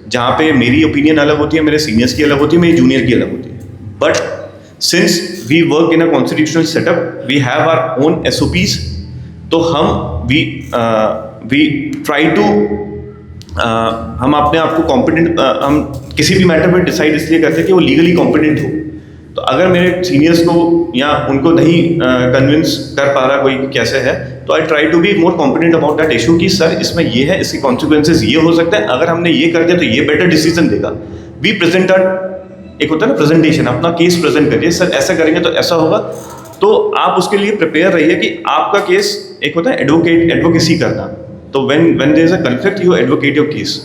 जहाँ पे मेरी ओपिनियन अलग होती है, मेरे सीनियर्स की अलग होती है, मेरी जूनियर की अलग होती है। But since we work in a constitutional setup, we have our own SOPs। तो वी ट्राई टू हम अपने आप को कॉम्पिटेंट, हम किसी भी मैटर पर डिसाइड इसलिए करते हैं कि वो लीगली कॉम्पिटेंट हो। तो अगर मेरे सीनियर्स को या उनको नहीं कन्विंस कर पा रहा कोई कैसे है, तो I try to be more competent about that issue कि सर इसमें ये है, इसके कॉन्सिक्वेंसेज ये हो सकते हैं, अगर हमने ये कर दिया तो ये बेटर डिसीजन देगा। वी प्रेजेंट एक होता है ना प्रेजेंटेशन, अपना केस प्रेजेंट करिए, सर ऐसा करेंगे तो ऐसा होगा। तो आप उसके लिए प्रिपेयर रहिए कि आपका केस, एक होता है एडवोकेसी करना। तो when there is a conflict you advocate your case.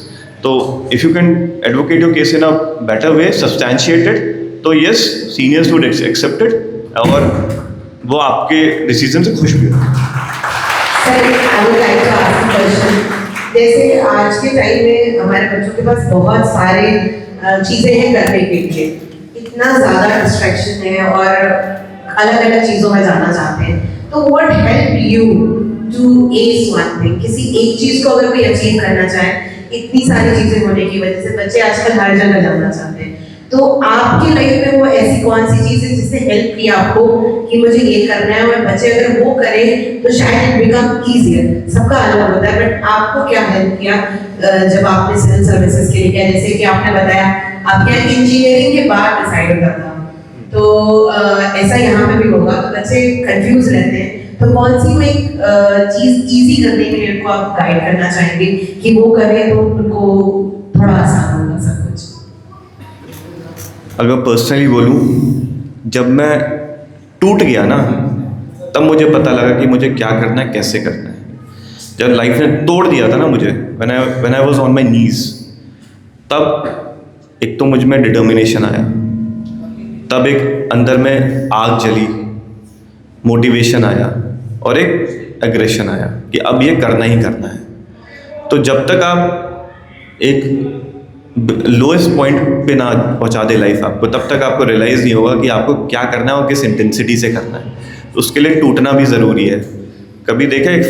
तो if you can advocate your case in a better way, substantiated, तो yes, seniors would accept it और वो आपके डिसीजन से खुश भी हो। Sir, I would like to ask a question. जैसे आज के टाइम में हमारे बच्चों के पास बहुत सारे चीज़ें हैं करने के लिए, इतना ज़्यादा डिस्ट्रैक्शन है और अलग अलग चीज़ों में जाना चाहते हैं, तो what help you to ace one thing? किसी एक चीज़ को अगर कोई अचीव करना चाहे, इतनी सारी चीज़ें होने की वजह से बच्चे आजकल हर जगह जाना चाहते हैं, तो आपकी लाइफ में वो ऐसी कौन सी चीज़ है जिसने हेल्प किया आपको कि मुझे ये करना है, और बच्चे अगर वो करें तो शायद इट बिकम ईजियर? सबका अलग होता है, बट आपको क्या हेल्प किया जब आपने सिविल सर्विसेज के लिए किया? जैसे कि आपने बताया आपके यहाँ इंजीनियरिंग के बाद डिसाइड होता था, तो ऐसा यहाँ पे भी होगा, तो बच्चे कंफ्यूज रहते हैं, तो कौन सी कोई चीज़ इजी करने के लिए उनको आप गाइड करना चाहेंगे कि वो करें तो उनको थोड़ा आसान होगा सब कुछ? अगर पर्सनली बोलूँ, जब मैं टूट गया ना, तब मुझे पता लगा कि मुझे क्या करना है, कैसे करना है। जब लाइफ ने तोड़ दिया था ना मुझे, when I was on my knees, तब एक तो मुझ में डिटर्मिनेशन आया, तब एक अंदर में आग जली, मोटिवेशन आया, और एक एग्रेशन आया कि अब ये करना ही करना है। तो जब तक आप एक लोएस्ट पॉइंट पे ना पहुंचा दे लाइफ आपको, तब तक आपको रियलाइज़ नहीं होगा कि आपको क्या करना है और किस इंटेंसिटी से करना है। तो उसके लिए टूटना भी ज़रूरी है। कभी देखा एक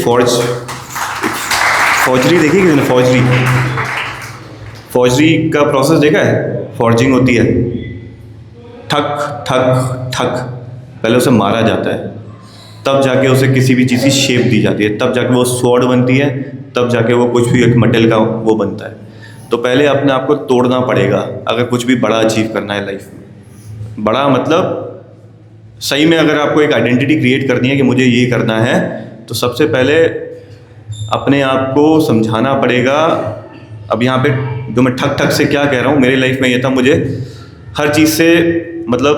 फौजरी देखी किसी ने? फौजरी का प्रोसेस देखा है? फॉर्जिंग होती है, ठक ठक ठक, पहले उसे मारा जाता है, तब जाके उसे किसी भी चीज़ की शेप दी जाती है, तब जाके वो स्वॉर्ड बनती है, तब जाके वो कुछ भी एक मेटल का वो बनता है। तो पहले अपने आप को तोड़ना पड़ेगा अगर कुछ भी बड़ा अचीव करना है लाइफ में। बड़ा मतलब सही में अगर आपको एक आइडेंटिटी क्रिएट करनी है कि मुझे ये करना है, तो सबसे पहले अपने आप को समझाना पड़ेगा। अब यहाँ पे जो मैं ठक ठक से क्या कह रहा हूँ, मेरी लाइफ में ये था, मुझे हर चीज़ से मतलब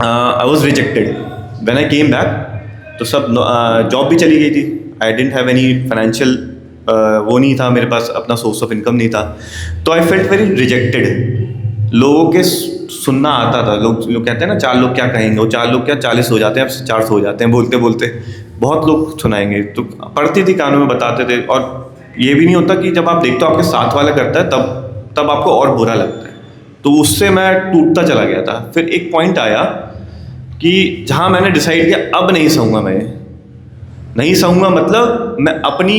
I was rejected. When I came back तो सब जॉब भी चली गई थी, आई डेंट हैव एनी फाइनेंशियल वो नहीं था मेरे पास, अपना सोर्स ऑफ इनकम नहीं था, तो आई फेल्ट वेरी रिजेक्टेड। लोगों के सुनना आता था, लोग कहते हैं ना 4 लोग क्या कहेंगे, वो 4 लोग क्या 40 हो जाते हैं, अब 400 हो जाते हैं बोलते बोलते, बहुत लोग सुनाएंगे। तो पढ़ती थी कानों में, बताते थे, और ये भी नहीं होता कि जब आप देखते हो आपके साथ वाला करता है तब आपको और बुरा लगता है। तो उससे मैं टूटता चला गया था। फिर एक पॉइंट आया कि जहाँ मैंने डिसाइड किया अब नहीं सहूँगा, मैं नहीं सहूँगा, मतलब मैं अपनी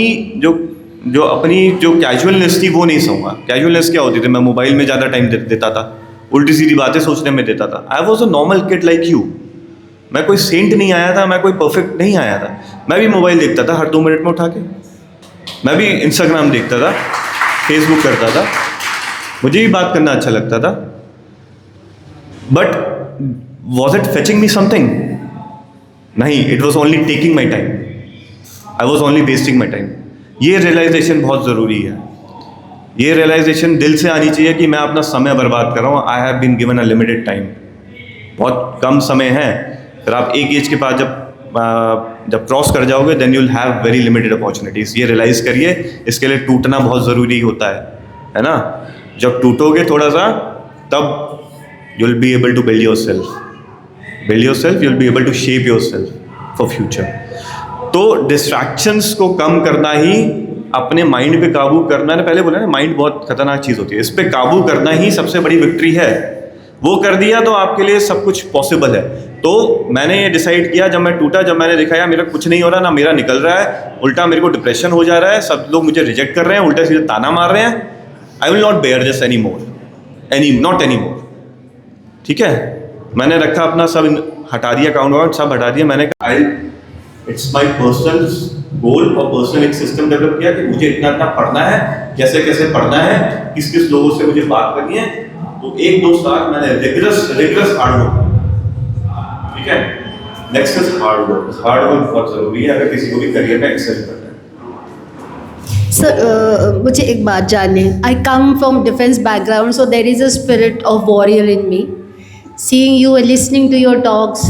जो कैजुअलनेस थी वो नहीं सहूँगा। कैजुअलनेस क्या होती थी? मैं मोबाइल में ज़्यादा टाइम देता था, उल्टी सीधी बातें सोचने में देता था। I was a normal kid like you. मैं कोई सेंट नहीं आया था, मैं कोई परफेक्ट नहीं आया था। मैं भी मोबाइल देखता था हर 2 मिनट में उठा के, मैं भी इंस्टाग्राम देखता था, फेसबुक करता था, मुझे भी बात करना अच्छा लगता था। But was it fetching me something? नहीं, it was only taking my time, I was only wasting my time. ये रियलाइजेशन बहुत ज़रूरी है। ये रियलाइजेशन दिल से आनी चाहिए कि मैं अपना समय बर्बाद कर रहा हूँ। I have been given a limited time, बहुत कम समय है। फिर आप एक एज के बाद जब क्रॉस कर जाओगे, then you will have very limited opportunities. ये रियलाइज़ करिए। इसके लिए टूटना बहुत ज़रूरी होता है ना? जब टूटोगे थोड़ा सा, तब you will be able to build yourself, you will be able to shape yourself for future. तो डिस्ट्रैक्शंस को कम करना ही, अपने माइंड पे काबू करना, ने पहले बोला ना, माइंड बहुत खतरनाक चीज़ होती है, इस पे काबू करना ही सबसे बड़ी विक्ट्री है। वो कर दिया तो आपके लिए सब कुछ पॉसिबल है। तो मैंने ये डिसाइड किया जब मैं टूटा, जब मैंने देखा यार मेरा कुछ नहीं हो रहा, ना मेरा निकल रहा है, उल्टा मेरे को डिप्रेशन हो जा रहा है, सब लोग मुझे रिजेक्ट कर रहे हैं, उल्टा सीधे ताना मार रहे हैं, I will not bear this any more, not any more. ठीक है, मैंने रखा अपना सब हटा दिया, अकाउंट सब हटा दिया। मैंने कहा इट्स माई पर्सनल गोल और पर्सनल एक सिस्टम डेवलप किया कि मुझे इतना पढ़ना है, कैसे कैसे पढ़ना है, किस किस लोगों से मुझे बात करनी है। तो 1-2 साल मैंने रिगरस हार्ड वर्क, ठीक है, नेक्स्ट इज हार्ड वर्क बहुत ज़रूरी है अगर किसी को भी करियर में एक्सेल करना है। सर, मुझे एक बात जाननी है। I come from defence background, so there is a spirit of warrior in me. Seeing you and listening to your talks,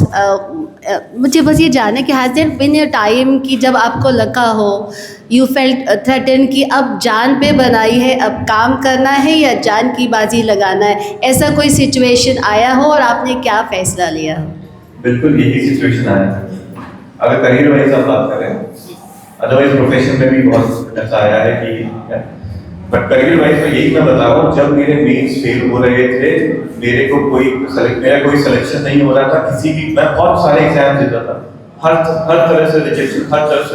मुझे बस ये जानना है कि has there been a time कि जब आपको लगा हो, यू फेल्ट थ्रेटन कि अब जान पे बनाई है, अब काम करना है या जान की बाजी लगाना है, ऐसा कोई सिचुएशन आया हो और आपने क्या फ़ैसला लिया? बिल्कुल यही सिचुएशन आया, अगर करियर वाइज आप बात करें, अदरवाइज प्रोफेशन में भी बहुत ऐसा आया है कि बट करियर वाइज में यही मैं बता रहा हूँ, जब मेरे मेंस फेल हो रहे थे, मेरा कोई सिलेक्शन नहीं हो रहा था किसी भी, मैं बहुत सारे एग्जाम देता था, हर तरह से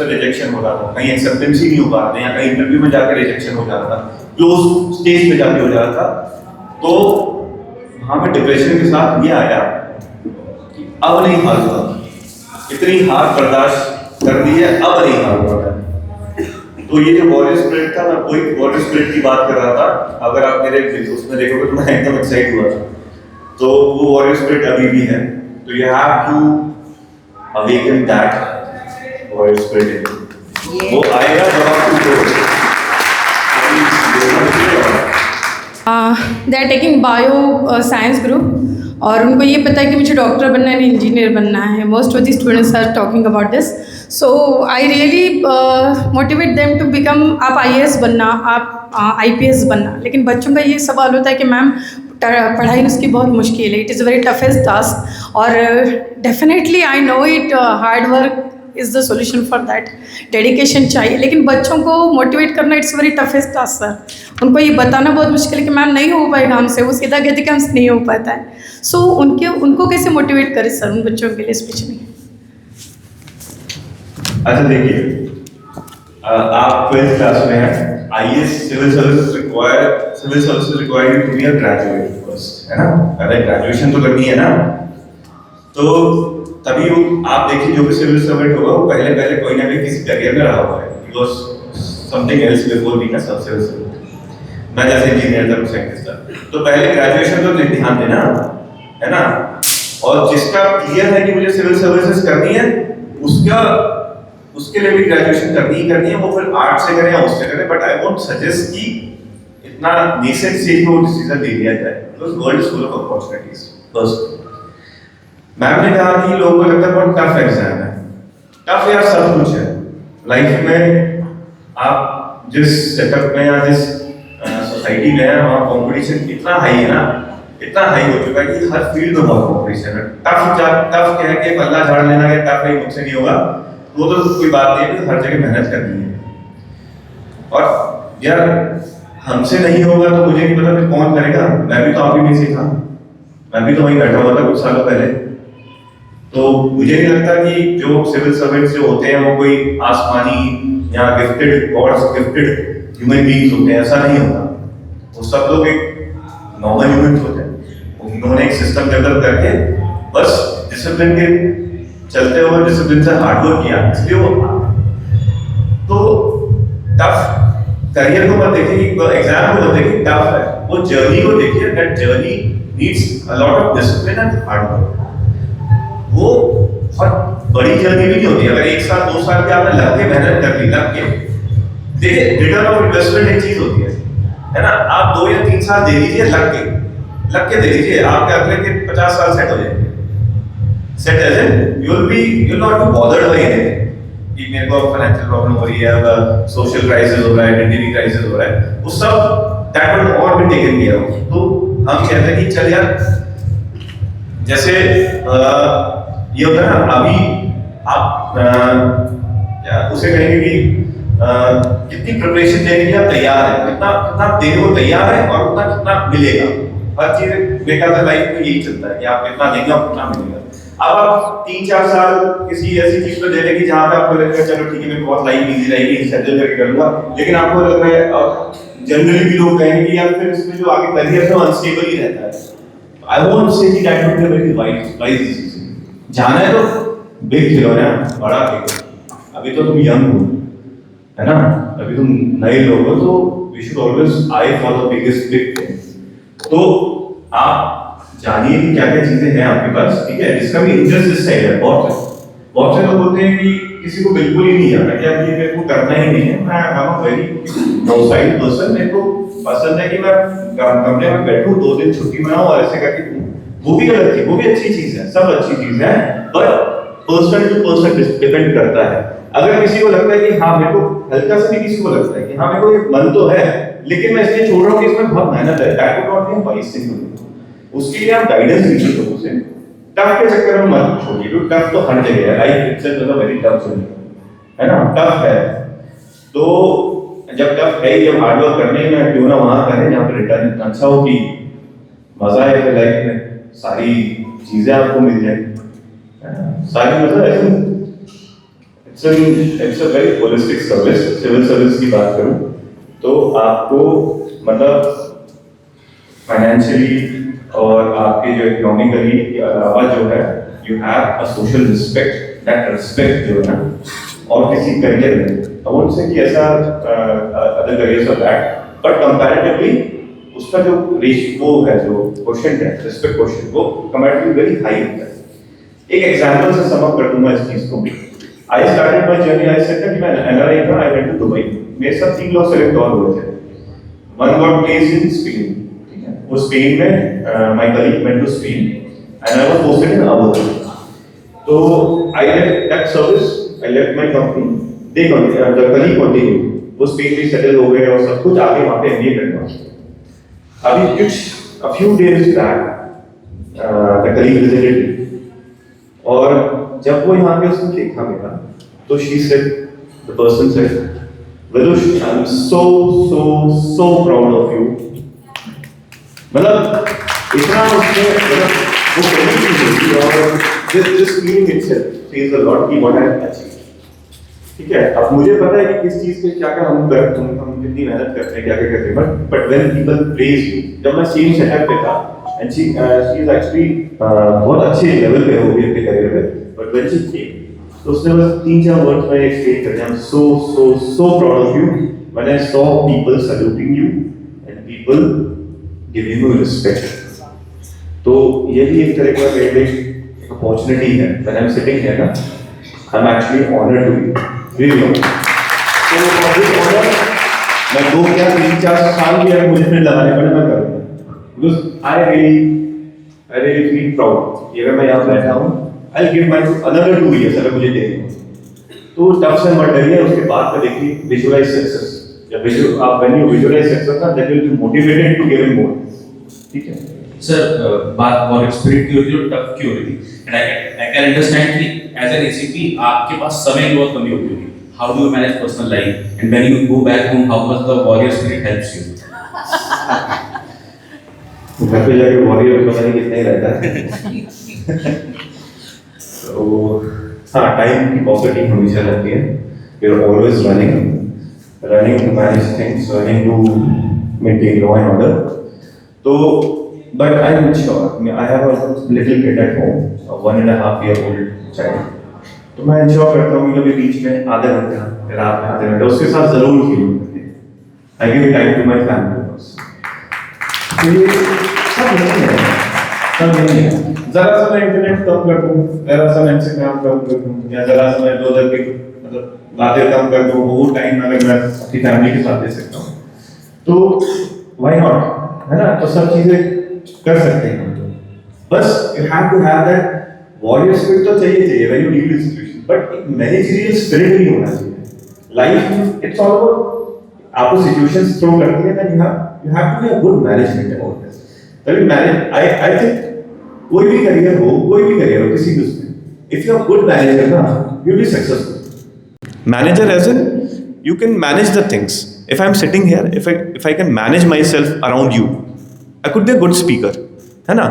रिजेक्शन हो रहा था, कहीं एक्सेप्टेंस ही नहीं हो पा रहा था, या कहीं इंटरव्यू में जाकर रिजेक्शन हो जा रहा था, क्लोज स्टेज पे जाके हो जा रहा था। तो वहाँ पे डिप्रेशन के साथ ये आया कि अब नहीं हार हुआ, इतनी हार बर्दाश्त कर दी है, अब नहीं हार हुआ। तो ये जो वॉरियर स्पिरिट था, मैं वही वॉरियर स्पिरिट की बात कर रहा था। अगर आप मेरे उसमें देखोगे तो मैं एकदम एक्साइट हुआ था। तो वो वॉरियर स्पिरिट अभी भी है, तो you have to awaken that warrior spirit. वो आएगा जब आप they are taking bio science group, और उनको ये पता है कि मुझे डॉक्टर बनना है, इंजीनियर बनना है। Most of the students are talking about this, so I really motivate them to become, आप IAS बनना, आप IPS बनना। लेकिन बच्चों का ये सवाल होता है कि मैम पढ़ाई उसकी बहुत मुश्किल है, it is very toughest task, और definitely I know it, hard work is the solution for that, dedication चाहिए। लेकिन बच्चों को मोटिवेट करना it's very toughest task sir. उनको ये बताना बहुत मुश्किल है कि मैम नहीं हो पाएगा हमसे, वो सीधा कहते कि हमसे नहीं हो पाता है। सो उनको कैसे मोटिवेट करें सर, उन बच्चों के लिए स्पेशली? अच्छा देखिए, आप 12th क्लास में हैं, IAS civil services require you to be a graduate first, है ना? पहले ग्रेजुएशन तो करनी है ना, तो तभी वो आप देखिए जो भी सिविल सर्वेंट होगा वो पहले कोई ना कोई किसी करियर में रहा हुआ है, because something else before being a civil servant. मैं जैसे इंजीनियर था, साइंटिस्ट था, तो पहले ग्रेजुएशन तो ध्यान देना, है ना? और जिसका क्लियर है कि मुझे सिविल सर्विसेज करनी है, उसके लिए भी ग्रेजुएशन करनी है, वो फिर आर्ट से करे या उससे करे, बट आई वोंट सजेस्ट कि इतना नेसेंट स्टेज में वो डिसीजन ले लिया जाए, because world is full of opportunities. First, ma'am ने कहा कि लोगों को लगता है बहुत टफ एग्जाम है। टफ यार सब कुछ है लाइफ में, आप जिस सेटअप में या जिस सोसाइटी में है वहाँ कंपटीशन इतना हाई है ना, इतना हाई हो चुका है कि हर फील्ड में बहुत कंपटीशन है। टफ क्या है कि पल्ला झाड़ लेना है, टफ नहीं मुझसे नहीं होगा, वो तो कोई बात नहीं है, हर जगह मेहनत करनी है। और यार हमसे नहीं होगा तो मुझे नहीं पता फिर कौन करेगा। मैं भी तो आप ही में से था, मैं भी तो वहीं बैठा हुआ था कुछ सालों पहले। तो मुझे नहीं लगता कि जो सिविल सर्वेंट्स जो होते हैं वो कोई आसमानी या gifted God's gifted human beings होते हैं, ऐसा नहीं होता। वो सब लोग एक नॉर्मल ह्यूमंस होते हैं। उन्होंने एक सिस्टम डेवलप करके बस डिसिप्लिन के चलते हुए डिसिप्लिन से हार्डवर्क किया, इसलिए वो। तो टफ करियर को मत देखिए, एग्जाम को मत देखिए, टफ है वो जर्नी को देखिए। That journey needs a lot of discipline and hard work. वो बहुत बड़ी जर्नी भी नहीं होती। अगर 1 साल 2 साल के आपने लग के मेहनत कर ली, लग के देखिए, रिटर्न ऑफ इन्वेस्टमेंट एक चीज होती है ना? आप 2 या 3 साल दे लीजिए, लग के दे लीजिए, आपके अगले के 50 साल सेट हो जाएंगे। Set as in you will not be bothered by anything कि मेरे को फाइनेंशियल प्रॉब्लम हो रही है, सोशल क्राइसिस हो रहा है, आइडेंटिटी क्राइसिस हो रहा है, वो सब that will all be taken care of. तो हम कहते हैं कि चल यार, जैसे ये होता है ना, अभी आप उसे कहेंगे कि कितनी प्रिपरेशन देने के लिए आप तैयार हैं, कितना देने को तैयार है और उतना कितना मिलेगा। हर चीज बेकार लाइफ में यही चलता है कि आप कितना देंगे और कितना मिलेगा। अब आप 3-4 साल किसी ऐसी चीज पर दे देंगे जहाँ पे आपको लगेगा चलो ठीक है, मेरी बहुत लाइफ इजी रहेगी, सेटल करके कर लूंगा, लेकिन आपको लग रहा है, और जनरली भी लोग कहेंगे कि यार फिर इसमें जो आगे करियर है वो अनस्टेबल ही रहता है। आई वोंट से कि that would be very wise decision. जाना है तो बिग खेलो ना, बड़ा खेलो। अभी तो तुम यंग हो, है ना? अभी तुम नए लोग हो, तो we should always eye for the biggest big thing. तो आप जानिए कि क्या क्या चीजें हैं आपके पास, ठीक है? जिसका भी इंटरेस्ट इस साइड है। बहुत से लोग बोलते हैं कि किसी को बिल्कुल ही नहीं आता, क्या ये मेरे को करना ही नहीं है। मैं I am very docile person, मेरे को पसंद है कि मैं कमरे में बैठूं, 2 दिन छुट्टी मनाऊं और ऐसे करके वो भी अलग चीज, वो भी अच्छी चीज है, सब अच्छी चीज है, पर पर्सन टू पर्सन डिपेंड करता है। अगर किसी को लगता है कि हाँ मेरे को, हल्का सा भी किसी को लगता है कि हाँ मेरे को ये मन तो है, लेकिन मैं इसलिए छोड़ रहा हूँ कि इसमें बहुत मेहनत है, that would not be a wise thing. उसके लिए आप गाइडेंस लीजिए लोगों से। टफ के चक्कर में मत छोड़िए, क्योंकि टफ तो हर जगह है, life itself is a very tough journey, है ना? टफ है तो जब टफ है, जब हार्ड वर्क करने में क्यों ना वहाँ करें जहाँ पर रिटर्न इतना अच्छा हो कि मजा आए फिर लाइफ में, सारी चीजें आपको मिल जाए, सारी मतलब it's a very holistic service. Civil service की बात करूं तो आपको मतलब फाइनेंशियली और आपके जो इकोनॉमिकली के अलावा जो है you have a social respect, that respect जो है ना, और किसी करियर में आई वोंट से कि ऐसा other careers of that, but comparatively उसका जो रेशियो वो है, जो क्वेश्चन है रिस्पेक्ट क्वेश्चन, वो कंपैरेटिवली वेरी हाई होता है। एक एग्जांपल से सम अप कर दूंगा इस चीज को। I started my journey, I said कि मैं एनआरआई था, आई वेंट टू दुबई, मेरे साथ 3 लोग सेलेक्ट और हुए थे। One got place in Spain, ठीक है, वो स्पेन में my colleague went to Spain and I was posted in Abu Dhabi. तो I left that service, I left my company, they the colleague continue, वो स्पेन में सेटल हो गए और सब कुछ आगे वहां पे एमबीए करना। अभी कुछ a few days back the colleague visited me, और जब वो यहाँ पे उसने देखा मेरा तो she said, the person said, Vidush, I'm so proud of you। मतलब इतना उसने मतलब वो कहने की थी, और this feeling itself says a lot कि what I have achieved। ठीक है, अब मुझे पता है कि किस चीज पे क्या क्या हम कितनी मेहनत करते हैं, क्या क्या करते हैं, but when people praise you, जब मैं सेम सेटअप पे था एंड शी इज एक्चुअली बहुत अच्छे लेवल पे हो गई अपने करियर में, बट व्हेन शी केम तो उसने बस 3-4 वर्ड्स में एक्सप्लेन कर दिया, I am so proud of you when I saw people saluting you and people giving you respect। तो ये भी एक तरह का मेरे लिए अपॉर्चुनिटी है, when I'm sitting here ना, I'm actually honored to be really honored। तो for this honor मैं 2-3-4 साल भी अगर मुझे फिर लगाने पड़े मैं करूँगा, because I really feel proud। अगर मैं यहाँ बैठा हूँ, I'll give my another 2 years अगर मुझे देंगे तो टफ से मत डरिए, उसके बाद में देखिए विजुअलाइज सक्सेस। जब आप when you visualize success ना, then you'll be motivated to give more। ठीक है सर, बात और स्पिरिट की होती है, टफ की होती थी, एंड आई कैन अंडरस्टैंड कि एज एन एसीपी आपके पास समय की बहुत कमी होती होगी। How do you manage personal life and when you go back home, how much the warrior spirit helps you? घर पे जाके वॉरियर पता नहीं कितना ही रहता है। तो हाँ, टाइम की पॉकेटिंग हमेशा रहती है, we are always running to manage things, running to maintain law and order. तो but I am sure, I have a little kid at home, a 1.5-year-old child। तो मैं इंश्योर करता हूँ कि कभी बीच में आधे घंटे रात में आधे घंटे उसके साथ जरूर खेलूँ। I give time to my family बस। तो ये सब नहीं है, जरा सा मैं इंटरनेट कम कर दूँ, जरा सा मैं इंस्टाग्राम कम कर दूँ, या जरा सा मैं 2 की मतलब बातें कम कर दूँ, वो टाइम अगर मैं अपनी फैमिली के साथ दे सकता हूँ तो व्हाई नॉट, है ना। तो सब चीजें कर सकते हैं, बस you have to have that warrior spirit तो चाहिए when you deal with situation, but एक मैनेजरियल स्पिरिट भी होना चाहिए लाइफ। इट्स ऑल अबाउट आपको सिचुएशंस थ्रो करती है, then you have to be a good management about this. तभी मैनेज आई थिंक कोई भी करियर हो किसी भी उसमें, if you are good manager ना, you will be successful. Manager as in you can manage the things। if I'm sitting here, if I can manage myself around you, I could be a good speaker, है ना।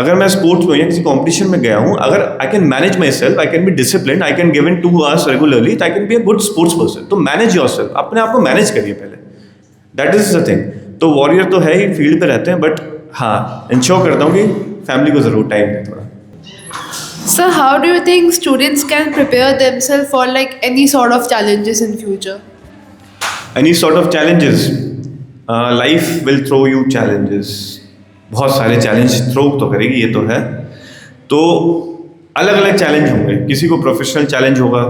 अगर मैं स्पोर्ट्स में या किसी कंपटीशन में गया हूँ, अगर I can manage my self, I can be discipline, I can give in 2 hours regularly, I can be a good sports person. तो मैनेज योर सेल्फ, अपने आप को मैनेज करिए पहले, दैट इज द थिंग। तो वॉरियर तो है ही, फील्ड पे रहते हैं, बट हाँ इंश्योर करता हूँ कि फैमिली को जरूर टाइम दें थोड़ा। Sir, how do you think students can prepare themselves for like any sort of challenges in future? Any sort of challenges? Life will throw you challenges। बहुत सारे चैलेंज थ्रो तो करेगी, ये तो है। तो अलग अलग चैलेंज होंगे, किसी को प्रोफेशनल चैलेंज होगा,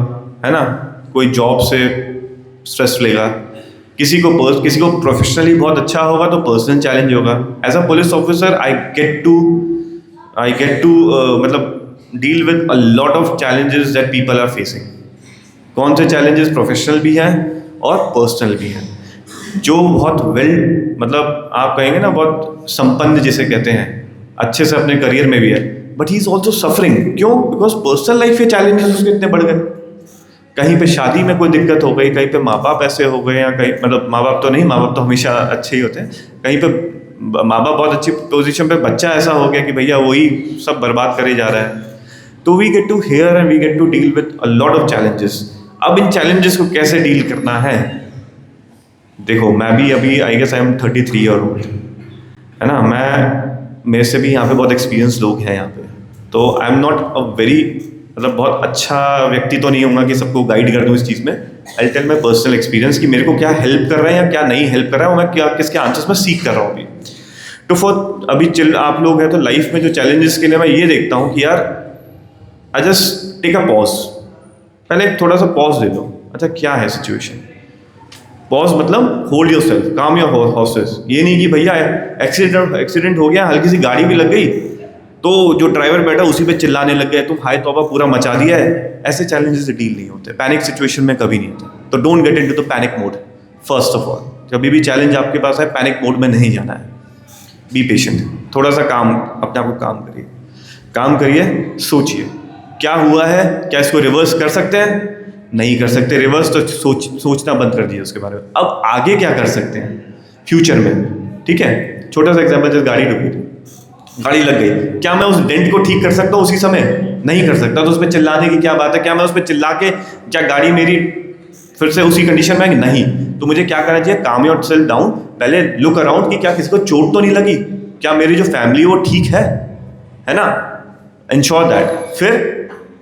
है ना, कोई जॉब से स्ट्रेस लेगा, किसी को प्रोफेशनली बहुत अच्छा होगा तो पर्सनल चैलेंज होगा। As a police officer I get to मतलब deal with a lot of challenges that people are facing. कौन से चैलेंजेस प्रोफेशनल भी हैं और पर्सनल भी हैं। जो बहुत मतलब आप कहेंगे ना बहुत संपन्न जिसे कहते हैं, अच्छे से अपने करियर में भी है, but he is also suffering. क्यों? बिकॉज पर्सनल लाइफ के चैलेंजेस उसके इतने बढ़ गए। कहीं पे शादी में कोई दिक्कत हो गई, कहीं पे माँ बाप ऐसे हो गए, या कहीं मतलब माँ बाप तो नहीं, माँ बाप तो हमेशा अच्छे ही होते हैं, कहीं पे माँ बाप बहुत अच्छी पोजीशन पे, बच्चा ऐसा हो गया कि भैया वही सब बर्बाद करे जा रहा है, तो we get to hear and we get to deal with a lot of challenges. अब इन चैलेंजेस को कैसे डील करना है, देखो मैं भी अभी I guess I am 33 year old, है ना, मेरे से भी यहाँ पे बहुत एक्सपीरियंस लोग हैं यहाँ पे, तो आई एम नॉट अ वेरी मतलब बहुत अच्छा व्यक्ति तो नहीं होगा कि सबको गाइड कर दूँ इस चीज़ में। I tell my personal experience कि मेरे को क्या हेल्प कर रहा है या क्या नहीं हेल्प कर रहा है, और मैं क्या किसके आंसर्स में सीख कर रहा हूँ अभी। तो फॉर अभी आप लोग हैं तो लाइफ में जो चैलेंजेस के लिए मैं ये देखता हूँ कि यार I just take a pause, पहले थोड़ा सा पॉज ले लो, अच्छा क्या है सिचुएशन, पॉज मतलब hold yourself, calm your horses. ये नहीं कि भैया एक्सीडेंट हो गया, हल्की सी गाड़ी भी लग गई तो जो ड्राइवर बैठा उसी पे चिल्लाने लग गए, तुम हाय तौबा पूरा मचा दिया है। ऐसे चैलेंजेस से डील नहीं होते, पैनिक सिचुएशन में कभी नहीं होता। तो don't get into the panic mode first of all. कभी भी चैलेंज आपके पास है, पैनिक मोड में नहीं जाना है। बी पेशेंट, थोड़ा सा अपने आप को काम करिए, सोचिए क्या हुआ है, क्या इसको रिवर्स कर सकते हैं, नहीं कर सकते रिवर्स, तो सोचना बंद कर दिए उसके बारे में। अब आगे क्या कर सकते हैं फ्यूचर में, ठीक है। छोटा सा एग्जाम्पल, जैसे गाड़ी रुकी थी, गाड़ी लग गई, क्या मैं उस डेंट को ठीक कर सकता हूँ उसी समय? नहीं कर सकता। तो उस पर चिल्लाने की क्या बात है? क्या मैं उस पर चिल्ला के क्या गाड़ी मेरी फिर से उसी कंडीशन में? नहीं। तो मुझे क्या करना चाहिए? काम योर सेल्फ डाउन, पहले लुक अराउंड कि क्या किसी को चोट तो नहीं लगी, क्या मेरी जो फैमिली वो ठीक है ना, इंश्योर दैट। फिर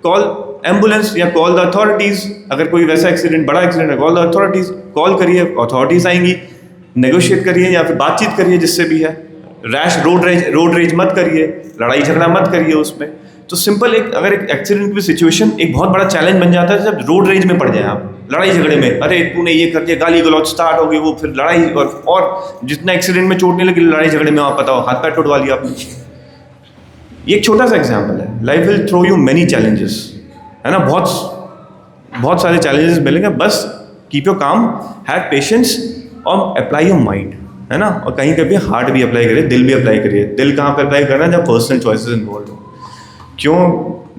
कॉल एम्बुलेंस या कॉल द अथॉरिटीज़। अगर कोई वैसा एक्सीडेंट, बड़ा एक्सीडेंट है, कॉल द अथॉरिटीज़, कॉल करिए, अथॉरिटीज़ आएंगी, नेगोशिएट करिए या फिर बातचीत करिए जिससे भी है। रैश रोड रेज मत करिए, लड़ाई झगड़ा मत करिए उसमें। तो सिंपल अगर एक एक्सीडेंट की सिचुएशन एक बहुत बड़ा चैलेंज बन जाता है जब रोड रेज में पड़ जाए आप, लड़ाई झगड़े में, अरे तूने ये कर दिया, गाली गलौज स्टार्ट हो गई, वो फिर लड़ाई, और जितना एक्सीडेंट में चोट नहीं लगी लड़ाई झगड़े में आप बताओ हाथ पैर टुटवा लिया आपने। ये एक छोटा सा एग्जाम्पल है। Life will throw you many challenges, है ना, बहुत सारे चैलेंजेस मिलेंगे। बस keep your calm, have patience और अप्लाई योर माइंड, है ना। और कहीं कभी हार्ट भी अप्लाई करिए, दिल भी अप्लाई करिए। दिल कहाँ पे अप्लाई करना है? जब पर्सनल चॉइसेस इन्वॉल्व हो। क्यों?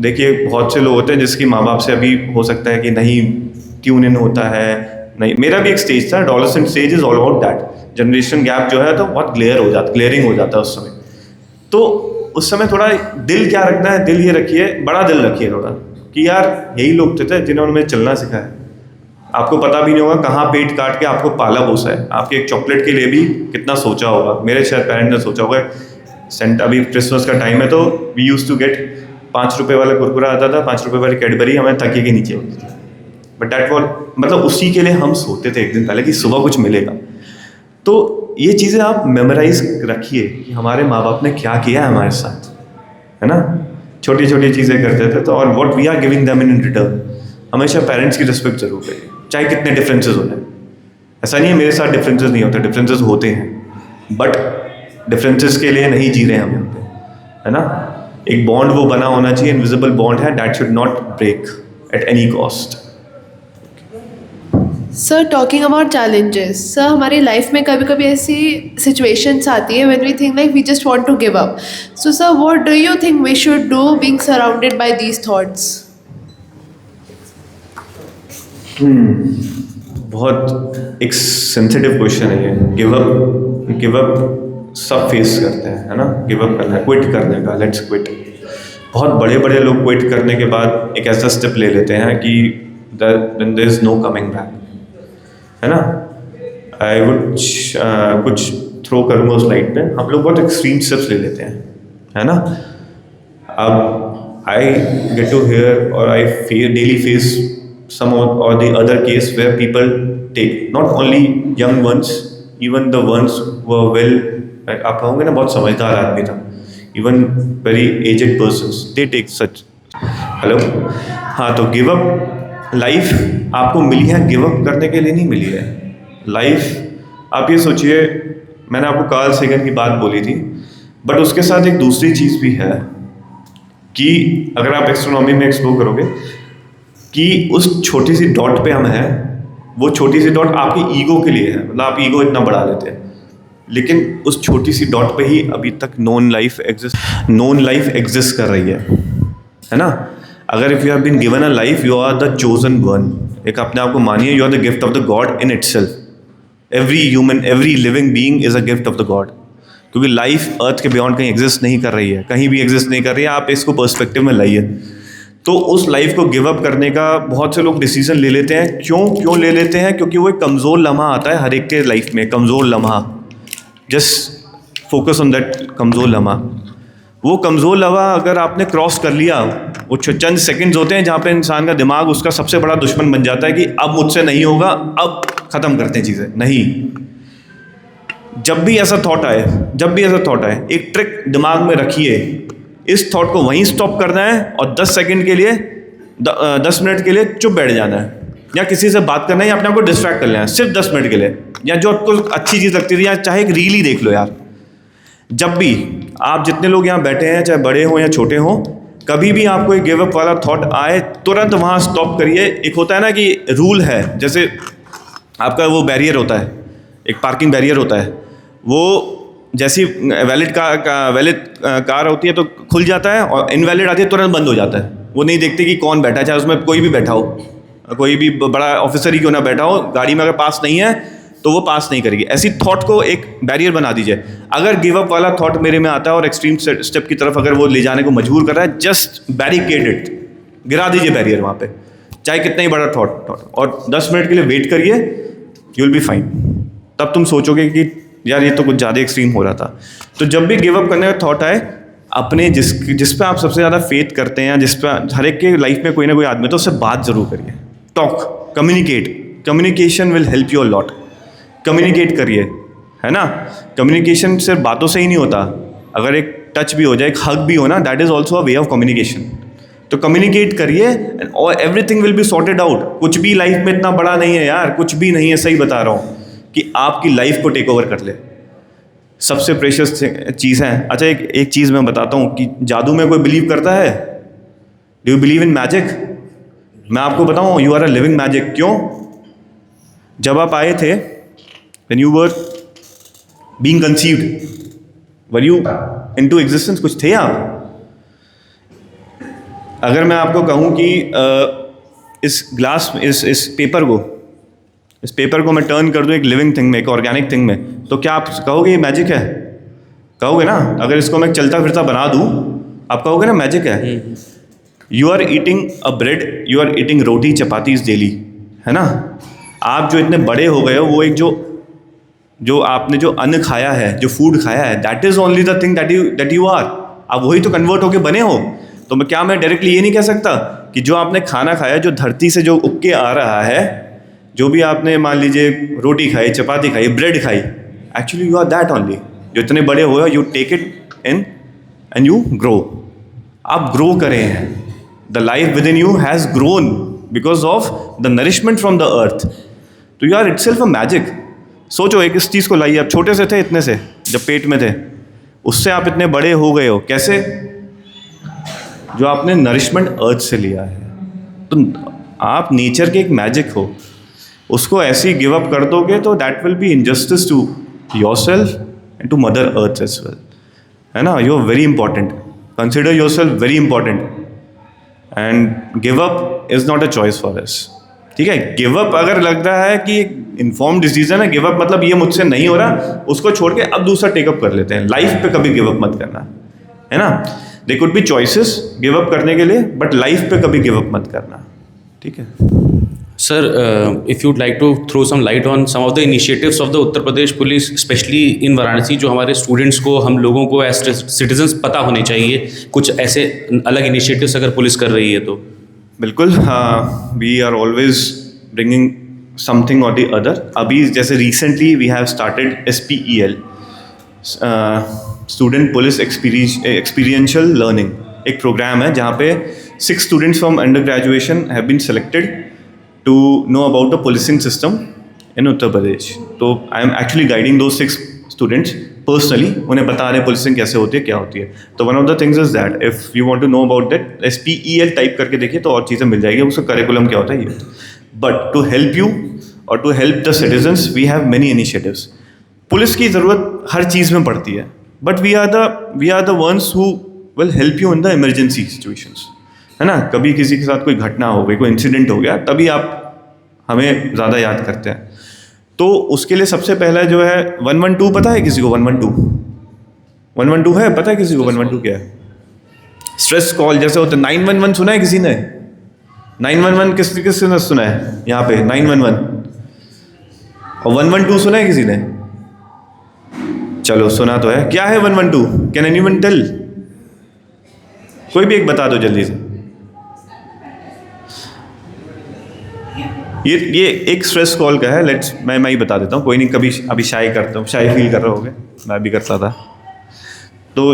देखिए बहुत से लोग होते हैं जिसकी माँ बाप से अभी हो सकता है कि नहीं ट्यून इन होता है, नहीं। मेरा भी एक स्टेज था, adolescent stage is all about that. Generation gap जो है तो बहुत ग्लेयरिंग हो जाता है उस समय। तो उस समय थोड़ा दिल क्या रखना है? दिल ये रखिए, बड़ा दिल रखिए थोड़ा, कि यार यही लोग थे जिन्होंने मुझे चलना सिखाया। आपको पता भी नहीं होगा कहाँ पेट काट के आपको पाला पोसा है। आपके एक चॉकलेट के लिए भी कितना सोचा होगा। मेरे शायद पेरेंट्स ने सोचा होगा। अभी क्रिसमस का टाइम है तो वी यूज टू गेट 5 रुपये वाला कुरकुरा आता था, 5 रुपये वाली कैडबरी हमें तकिए के नीचे होती थी। बट दैट वॉल मतलब उसी के लिए हम सोते थे एक दिन पहले कि सुबह कुछ मिलेगा। तो ये चीज़ें आप मेमोराइज रखिए कि हमारे माँ बाप ने क्या किया है हमारे साथ, है ना। छोटी छोटी चीज़ें करते थे तो, और what we are giving them in return. हमेशा पेरेंट्स की रिस्पेक्ट जरूर करिए, चाहे कितने डिफरेंसेस हो जाए। ऐसा नहीं है मेरे साथ डिफरेंसेस नहीं होते, डिफरेंसेस होते हैं, बट डिफरेंसेस के लिए नहीं जी रहे हम यहाँ पे, है ना। एक बॉन्ड वो बना होना चाहिए, इनविजिबल बॉन्ड है, that should not break at any cost. Sir, talking about challenges, sir हमारी लाइफ में कभी कभी ऐसी सिचुएशंस आती है when we think like we just want to give up. So sir, what do you think we should do being surrounded by these thoughts? बहुत एक सेंसिटिव क्वेश्चन है ये। गिव अप सब फेस करते हैं, है ना। गिव अप करना है, क्विट करने का, लेट्स क्विट। बहुत बड़े बड़े लोग क्विट करने के बाद एक ऐसा स्टेप ले लेते हैं कि there is no coming back, है ना। आई वुड कुछ थ्रो करूँगा उस लाइट पे। हम लोग बहुत एक्सट्रीम स्टेप्स ले लेते हैं, है ना। अब आई गेट टू हियर और I daily face some or the other case where people take, not only young ones, even the ones who are well, आप कहोगे ना बहुत समझदार आदमी था, even very aged persons, they take such। Hello, हाँ, तो गिव अप, लाइफ आपको मिली है गिव अप करने के लिए नहीं मिली है। लाइफ आप ये सोचिए, मैंने आपको कार्ल सेगन की बात बोली थी, बट उसके साथ एक दूसरी चीज़ भी है कि अगर आप एस्ट्रोनॉमी में एक्सप्लोर करोगे कि उस छोटी सी डॉट पे हम हैं, वो छोटी सी डॉट आपकी ईगो के लिए है, मतलब आप ईगो इतना बढ़ा लेते हैं, लेकिन उस छोटी सी डॉट पे ही अभी तक नॉन लाइफ एग्जिस्ट कर रही है ना। अगर if you have been given a life, you are the chosen one. एक अपने आप को मानिए, you are the gift of the God in itself. Every human, every living being is a gift of the God, क्योंकि लाइफ अर्थ के बियॉन्ड कहीं एग्जिस्ट नहीं कर रही है, कहीं भी एग्जिस्ट नहीं कर रही है। आप इसको पर्सपेक्टिव में लाइए। तो उस लाइफ को गिव अप करने का बहुत से लोग डिसीजन ले लेते हैं। क्यों ले लेते हैं? क्योंकि वो एक कमज़ोर लम्हा आता है हर एक के लाइफ में, कमज़ोर लम्हा। जस्ट फोकस ऑन दैट कमज़ोर लम्हा। वो कमज़ोर लम्हा अगर आपने क्रॉस कर लिया, वो चंद सेकंड्स होते हैं जहाँ पे इंसान का दिमाग उसका सबसे बड़ा दुश्मन बन जाता है कि अब मुझसे नहीं होगा, अब ख़त्म करते हैं चीज़ें। नहीं, जब भी ऐसा थॉट आए, एक ट्रिक दिमाग में रखिए, इस थॉट को वहीं स्टॉप करना है और 10 सेकंड के लिए 10 मिनट के लिए चुप बैठ जाना है, या किसी से बात करना है, या अपने आप को डिस्ट्रैक्ट कर लेना है सिर्फ 10 मिनट के लिए, या जो आपको अच्छी चीज़ लगती थी, या चाहे एक रील ही देख लो यार। जब भी आप, जितने लोग यहाँ बैठे हैं, चाहे बड़े हों या छोटे हों, कभी भी आपको एक गिव अप वाला थॉट आए, तुरंत वहाँ स्टॉप करिए। एक होता है ना कि रूल है, जैसे आपका वो बैरियर होता है, एक पार्किंग बैरियर होता है, वो जैसी वैलिड कार होती है तो खुल जाता है, और इनवैलिड आती है तुरंत बंद हो जाता है। वो नहीं देखते कि कौन बैठा है, चाहे उसमें कोई भी बैठा हो, कोई भी बड़ा ऑफिसर ही क्यों ना बैठा हो, गाड़ी में अगर पास नहीं है तो वो पास नहीं करेगी। ऐसी थॉट को एक बैरियर बना दीजिए। अगर गिव अप वाला थॉट मेरे में आता है और एक्सट्रीम स्टेप की तरफ अगर वो ले जाने को मजबूर कर रहा है, जस्ट बैरिकेड इट, गिरा दीजिए बैरियर वहाँ पे, चाहे कितना ही बड़ा थॉट, और 10 मिनट के लिए वेट करिए, यू विल बी फाइन। तब तुम सोचोगे कि यार ये तो कुछ ज़्यादा एक्सट्रीम हो रहा था। तो जब भी गिव अप करने का थॉट आए, अपने जिस पे आप सबसे ज़्यादा फेथ करते हैं, जिस पे हर एक के लाइफ में कोई ना कोई आदमी, तो उससे बात ज़रूर करिए। Talk, communication will help you a lot. Communicate करिए, है ना। कम्युनिकेशन सिर्फ बातों से ही नहीं होता, अगर एक टच भी हो जाए, एक हग भी हो ना, that is also a way of communication. तो कम्युनिकेट करिए और everything will be sorted out. कुछ भी लाइफ में इतना बड़ा नहीं है यार, कुछ भी नहीं है, सही बता रहा हूँ, कि आपकी लाइफ को टेक ओवर कर ले। सबसे प्रेशियस चीज़ है। अच्छा, एक चीज़ मैं बताता हूँ कि जादू में कोई बिलीव करता है? Do you believe in magic? मैं आपको बताऊँ, you are a living magic. क्यों? जब आप आए थे, when you were being conceived, were you into existence, कुछ थे आप? अगर मैं आपको कहूँ कि इस पेपर को मैं टर्न कर दूं एक लिविंग थिंग में, एक ऑर्गेनिक थिंग में, तो क्या आप कहोगे ये मैजिक है? कहोगे ना। अगर इसको मैं चलता फिरता बना दूं, आप कहोगे ना मैजिक है। You are eating a bread, you are eating roti chapatis daily, है ना। आप जो इतने बड़े हो गए हो, वो एक जो आपने जो अन्न खाया है, जो फूड खाया है, that is only the thing that you are. आप वही तो कन्वर्ट होके बने हो। तो मैं डायरेक्टली ये नहीं कह सकता कि जो आपने खाना खाया, जो धरती से जो उग के आ रहा है, जो भी आपने मान लीजिए रोटी खाई, चपाती खाई, ब्रेड खाई, actually you are that only. जो इतने बड़े हो, you take it in and you grow. आप ग्रो करें हैं, the life within you has grown because of the nourishment from the earth. तो you are itself a magic. सोचो, एक इस चीज़ को लाइए, आप छोटे से थे, इतने से जब पेट में थे, उससे आप इतने बड़े हो गए हो। कैसे? जो आपने नरिशमेंट अर्थ से लिया है। तो आप नेचर के एक मैजिक हो, उसको ऐसे ही गिव अप कर दोगे तो that will be injustice to yourself and to mother earth as well, है ना। You are very important, consider yourself very important, and give up is not a choice for us. ठीक है, गिव अप अगर लग रहा है कि इन्फॉर्म डिसीजन है, गिव अप मतलब ये मुझसे नहीं हो रहा, उसको छोड़ के अब दूसरा टेकअप कर लेते हैं। लाइफ पे कभी गिव अप मत करना, है ना। They could be choices give up करने के लिए, बट लाइफ पे कभी गिव अप मत करना, ठीक है। Sir, if you'd like to throw some light on some of the initiatives of the Uttar Pradesh Police, especially in Varanasi, जो हमारे स्टूडेंट्स को, हम लोगों को एज सिटीजन्स पता होने चाहिए, कुछ ऐसे अलग इनिशिएटिव्स अगर पुलिस कर रही है तो। बिल्कुल, we are always bringing something और द अदर। अभी जैसे recently we have started SPEL, student police experiential learning. एक प्रोग्राम है जहाँ पे 6 students from under graduation have been selected to know about the policing system in Uttar Pradesh. तो I am actually guiding those 6 students personally, उन्हें बता रहे policing कैसे होती है, क्या होती है। तो one of the things is that if you want to know about that, SPEL type करके देखिए तो और चीज़ें मिल जाएगी, उसका करिकुलम क्या होता है ये। But to help you or to help the citizens, we have many initiatives. Police की ज़रूरत हर चीज़ में पड़ती है, but we are the ones who will help you in the emergency situations, है ना। कभी किसी के साथ कोई घटना हो गई, कोई इंसिडेंट हो गया, तभी आप हमें ज़्यादा याद करते हैं। तो उसके लिए सबसे पहला जो है 112, पता है किसी को 112 है, पता है किसी को 112 क्या है? स्ट्रेस कॉल जैसे होता है। 911 सुना है किसी ने? 911 किसने सुना है यहाँ पे? 911 और 112 सुना है किसी ने? चलो सुना तो है। क्या है 112? Can anyone tell? कोई भी एक बता दो जल्दी से। ये एक स्ट्रेस कॉल का है। मैं ही बता देता हूँ, कोई नहीं। कभी अभी शाई करता हूँ, शाई फील कर रहे होगे, मैं भी करता था। तो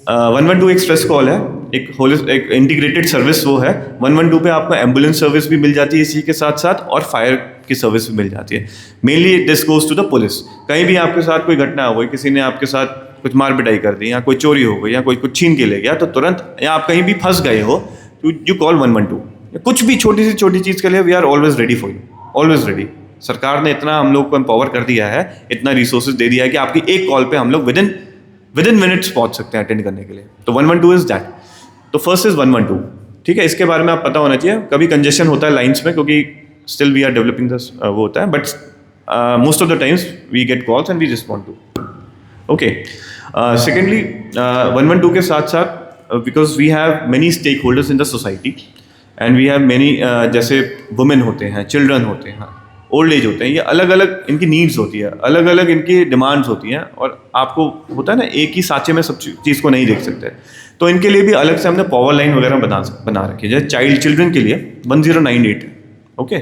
112 एक स्ट्रेस कॉल है, एक इंटीग्रेटेड सर्विस वो है। 112 पे आपको एम्बुलेंस सर्विस भी मिल जाती है इसी के साथ साथ, और फायर की सर्विस भी मिल जाती है। Mainly this goes to the police. कहीं भी आपके साथ कोई घटना हो गई, किसी ने आपके साथ कुछ मार पिटाई कर दी, या कोई चोरी हो गई, या कोई कुछ छीन के ले गया, तो तुरंत, या आप कहीं भी फंस गए हो, तो यू कॉल 112। कुछ भी छोटी से छोटी चीज़ के लिए we are always ready for you, always ready. सरकार ने इतना हम लोग को एम्पावर कर दिया है, इतना रिसोर्सेज दे दिया है कि आपकी एक कॉल पे हम लोग विद इन मिनट्स पहुंच सकते हैं अटेंड करने के लिए। तो 112 इज दैट। तो फर्स्ट इज 112, ठीक है। इसके बारे में आप पता होना चाहिए। कभी कंजेशन होता है लाइन्स में, क्योंकि still we are developing this, वो होता है, but most of the times we get calls and we respond to. Okay, secondly 112 के साथ साथ, because we have many stake holders in the society and we have many, जैसे वुमेन होते हैं, चिल्ड्रन होते हैं, ओल्ड एज होते हैं, ये अलग अलग इनकी नीड्स होती है, अलग अलग इनकी डिमांड्स होती हैं, और आपको होता है ना, एक ही सांचे में सब चीज़ को नहीं देख सकते। तो इनके लिए भी अलग से हमने पावर लाइन वगैरह बना रखी है। जैसे चिल्ड्रन के लिए 1098, okay,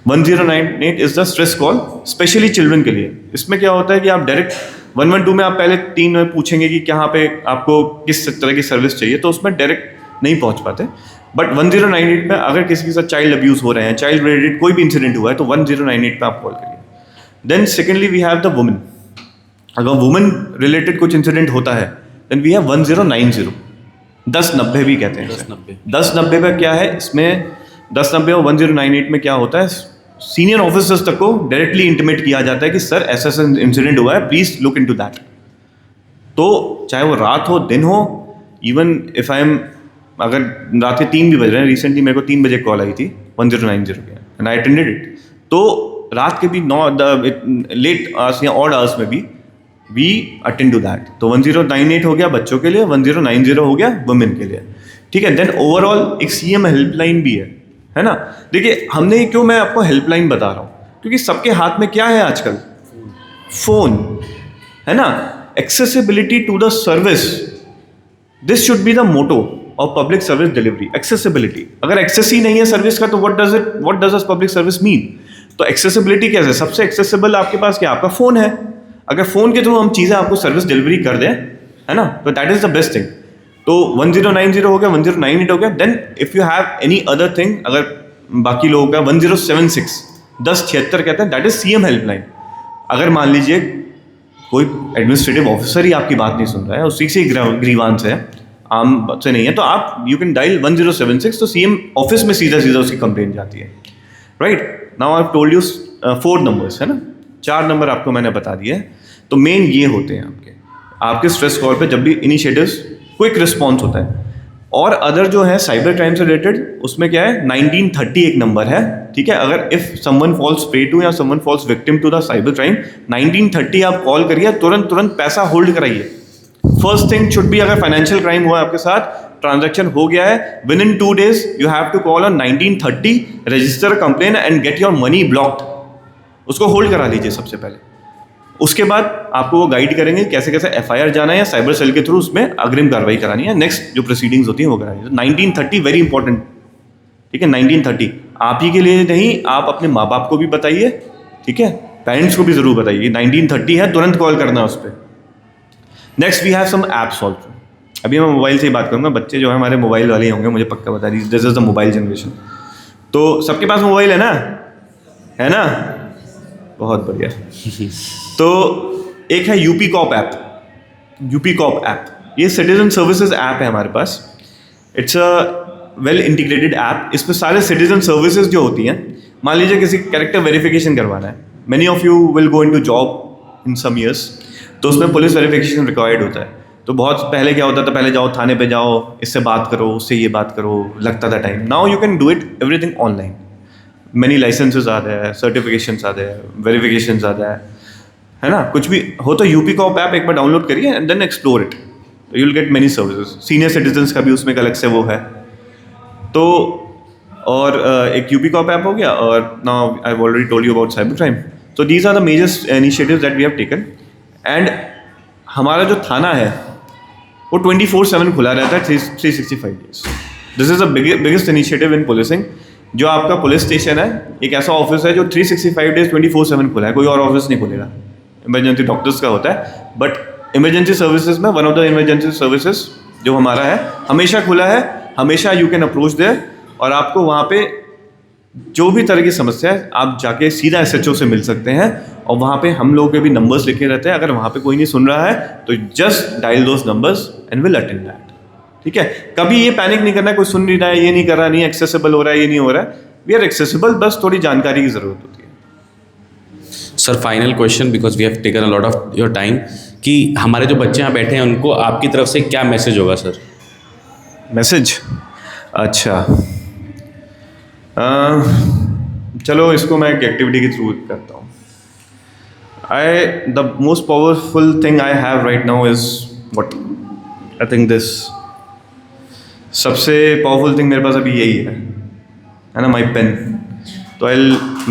1098 is the stress call specially children के लिए। इसमें क्या होता है कि आप डायरेक्ट 112 में आप पहले 3 में पूछेंगे कि कहाँ पे आपको किस तरह की सर्विस चाहिए, तो उसमें डायरेक्ट नहीं पहुँच पाते। बट 1098 में अगर किसी के साथ चाइल्ड अब्यूज़ हो रहे हैं, चाइल्ड रिलेटेड कोई भी इंसिडेंट हुआ है, तो 1098 पे आप कॉल करिए। Then secondly we have the women. अगर वुमेन रिलेटेड कुछ इंसिडेंट होता है, देन वी हैव 1090, 1090 भी कहते हैं। 1090 पे क्या है, इसमें 1090 और 1098 में क्या होता है, सीनियर ऑफिसर्स तक को डायरेक्टली इंटीमेट किया जाता है कि सर ऐसा ऐसा इंसिडेंट हुआ है, प्लीज लुक इनटू दैट। तो चाहे वो रात हो, दिन हो, इवन इफ आई एम, अगर रात के 3 भी बज रहे हैं, रिसेंटली मेरे को 3 बजे कॉल आई थी 1090 के, एंड आई अटेंडेड इट। तो रात के भी लेट आवर्स या ऑड आवर्स में भी वी अटेंड टू दैट। तो 1098 हो गया बच्चों के लिए, 1090 हो गया वुमेन के लिए, ठीक है। देन ओवरऑल एक CM हेल्पलाइन भी है ना। देखिए हमने क्यों, मैं आपको हेल्पलाइन बता रहा हूँ, क्योंकि सबके हाथ में क्या है आजकल, फोन है ना। Accessibility to the service, this should be the motto of public service delivery. Accessibility, अगर एक्सेस ही नहीं है सर्विस का, तो what does public service mean. तो एक्सेसिबिलिटी कैसे, सबसे एक्सेसिबल आपके पास क्या, आपका फोन है। अगर फोन के थ्रू हम चीज़ें आपको सर्विस डिलीवरी कर दें, है ना, तो that is the best thing. तो 1090 हो गया, 1098 हो गया। Then if you have any other thing, अगर बाकी लोगों का 1076, 1076 कहते हैं, दैट इज CM हेल्पलाइन। अगर मान लीजिए कोई एडमिनिस्ट्रेटिव ऑफिसर ही आपकी बात नहीं सुन रहा है, उसी से ग्रीवांस है, आम से नहीं है, तो आप यू कैन डायल 1076, तो CM ऑफिस में सीधा उसकी कंप्लेंट जाती है, right. Now I have told you 4 numbers, है ना, 4 नंबर आपको मैंने बता दिए हैं। तो मेन ये होते हैं आपके स्ट्रेस कॉल पे जब भी इनिशिएटिव्स, क्विक रिस्पॉन्स होता है। और अदर जो है साइबर क्राइम से रिलेटेड, उसमें क्या है, 1930 एक नंबर है, ठीक है। अगर if someone falls prey to या someone falls victim to the cyber crime, 1930 आप कॉल करिए, तुरंत पैसा होल्ड कराइए। फर्स्ट थिंग शुड बी, अगर फाइनेंशियल क्राइम हुआ है आपके साथ, ट्रांजैक्शन हो गया है, within 2 days you have to call on 1930, register complain and get your money blocked. उसको होल्ड करा लीजिए सबसे पहले। उसके बाद आपको वो गाइड करेंगे कैसे कैसे FIR जाना है, या साइबर सेल के थ्रू उसमें अग्रिम कार्रवाई करानी है, नेक्स्ट जो प्रोसीडिंग्स होती हैं वो करानी है। 1930 वेरी इंपॉर्टेंट, ठीक है। 1930 आप ही के लिए नहीं, आप अपने माँ बाप को भी बताइए, ठीक है, पेरेंट्स को भी जरूर बताइए 1930 है, तुरंत कॉल करना है उस पर। Next we have some apps also. अभी मैं मोबाइल से ही बात करूँगा, बच्चे जो है हमारे मोबाइल वाले ही होंगे, मुझे पक्का बता दीजिए, this is the mobile generation. तो सबके पास मोबाइल है ना, बहुत बढ़िया। तो एक है यूपी कॉप ऐप, ये सिटीजन सर्विसेज ऐप है हमारे पास। It's a well integrated app. इसमें सारे सिटीजन सर्विसेज जो होती हैं, मान लीजिए किसी कैरेक्टर वेरिफिकेशन करवाना है, many of you will go into job in some years, तो उसमें पुलिस वेरिफिकेशन रिक्वायर्ड होता है। तो बहुत पहले क्या होता था, पहले जाओ थाने पे जाओ, इससे बात करो, उससे ये बात करो, लगता था time. Now you can do it everything online. Many licences आ रहे हैं, सर्टिफिकेशंस आ रहे हैं, वेरिफिकेशंस आ रहा है ना, कुछ भी हो तो यूपी कॉप ऐप एक बार डाउनलोड करिए and then explore it, you will get many services. Senior citizens का भी उसमें एक अलग से वो है। तो और एक यूपी कॉप ऐप हो गया, और now I have already told you about cyber crime. तो these are the major initiatives that we have taken. And हमारा जो थाना है वो 24/7 खुला रहता है 365 days. This is the biggest initiative in policing. जो आपका पुलिस स्टेशन है एक ऐसा ऑफिस है जो 365 डेज 24/7 खुला है, कोई और ऑफिस नहीं खुलेगा। इमरजेंसी डॉक्टर्स का होता है, बट इमरजेंसी सर्विसेज में one of the emergency services जो हमारा है हमेशा खुला है, हमेशा यू कैन अप्रोच देयर, और आपको वहाँ पे जो भी तरह की समस्या है आप जाके सीधा SHO से मिल सकते हैं, और वहाँ पे हम लोगों के भी नंबर्स लिखे रहते हैं। अगर वहाँ पे कोई नहीं सुन रहा है तो just dial those numbers and will attend that. ठीक है, कभी ये पैनिक नहीं करना है कोई सुन नहीं रहा है, ये नहीं कर रहा, नहीं एक्सेसिबल हो रहा है, ये नहीं हो रहा है। वी आर एक्सेसिबल, बस थोड़ी जानकारी की ज़रूरत होती है। Sir final question, because we have taken a lot of your time, कि हमारे जो बच्चे यहाँ बैठे हैं उनको आपकी तरफ से क्या मैसेज होगा सर? मैसेज? अच्छा, चलो इसको मैं एक एक्टिविटी के थ्रू करता हूँ। The most powerful thing I have right now is what I think this. सबसे पावरफुल थिंग मेरे पास अभी यही है ना, माई पेन। तो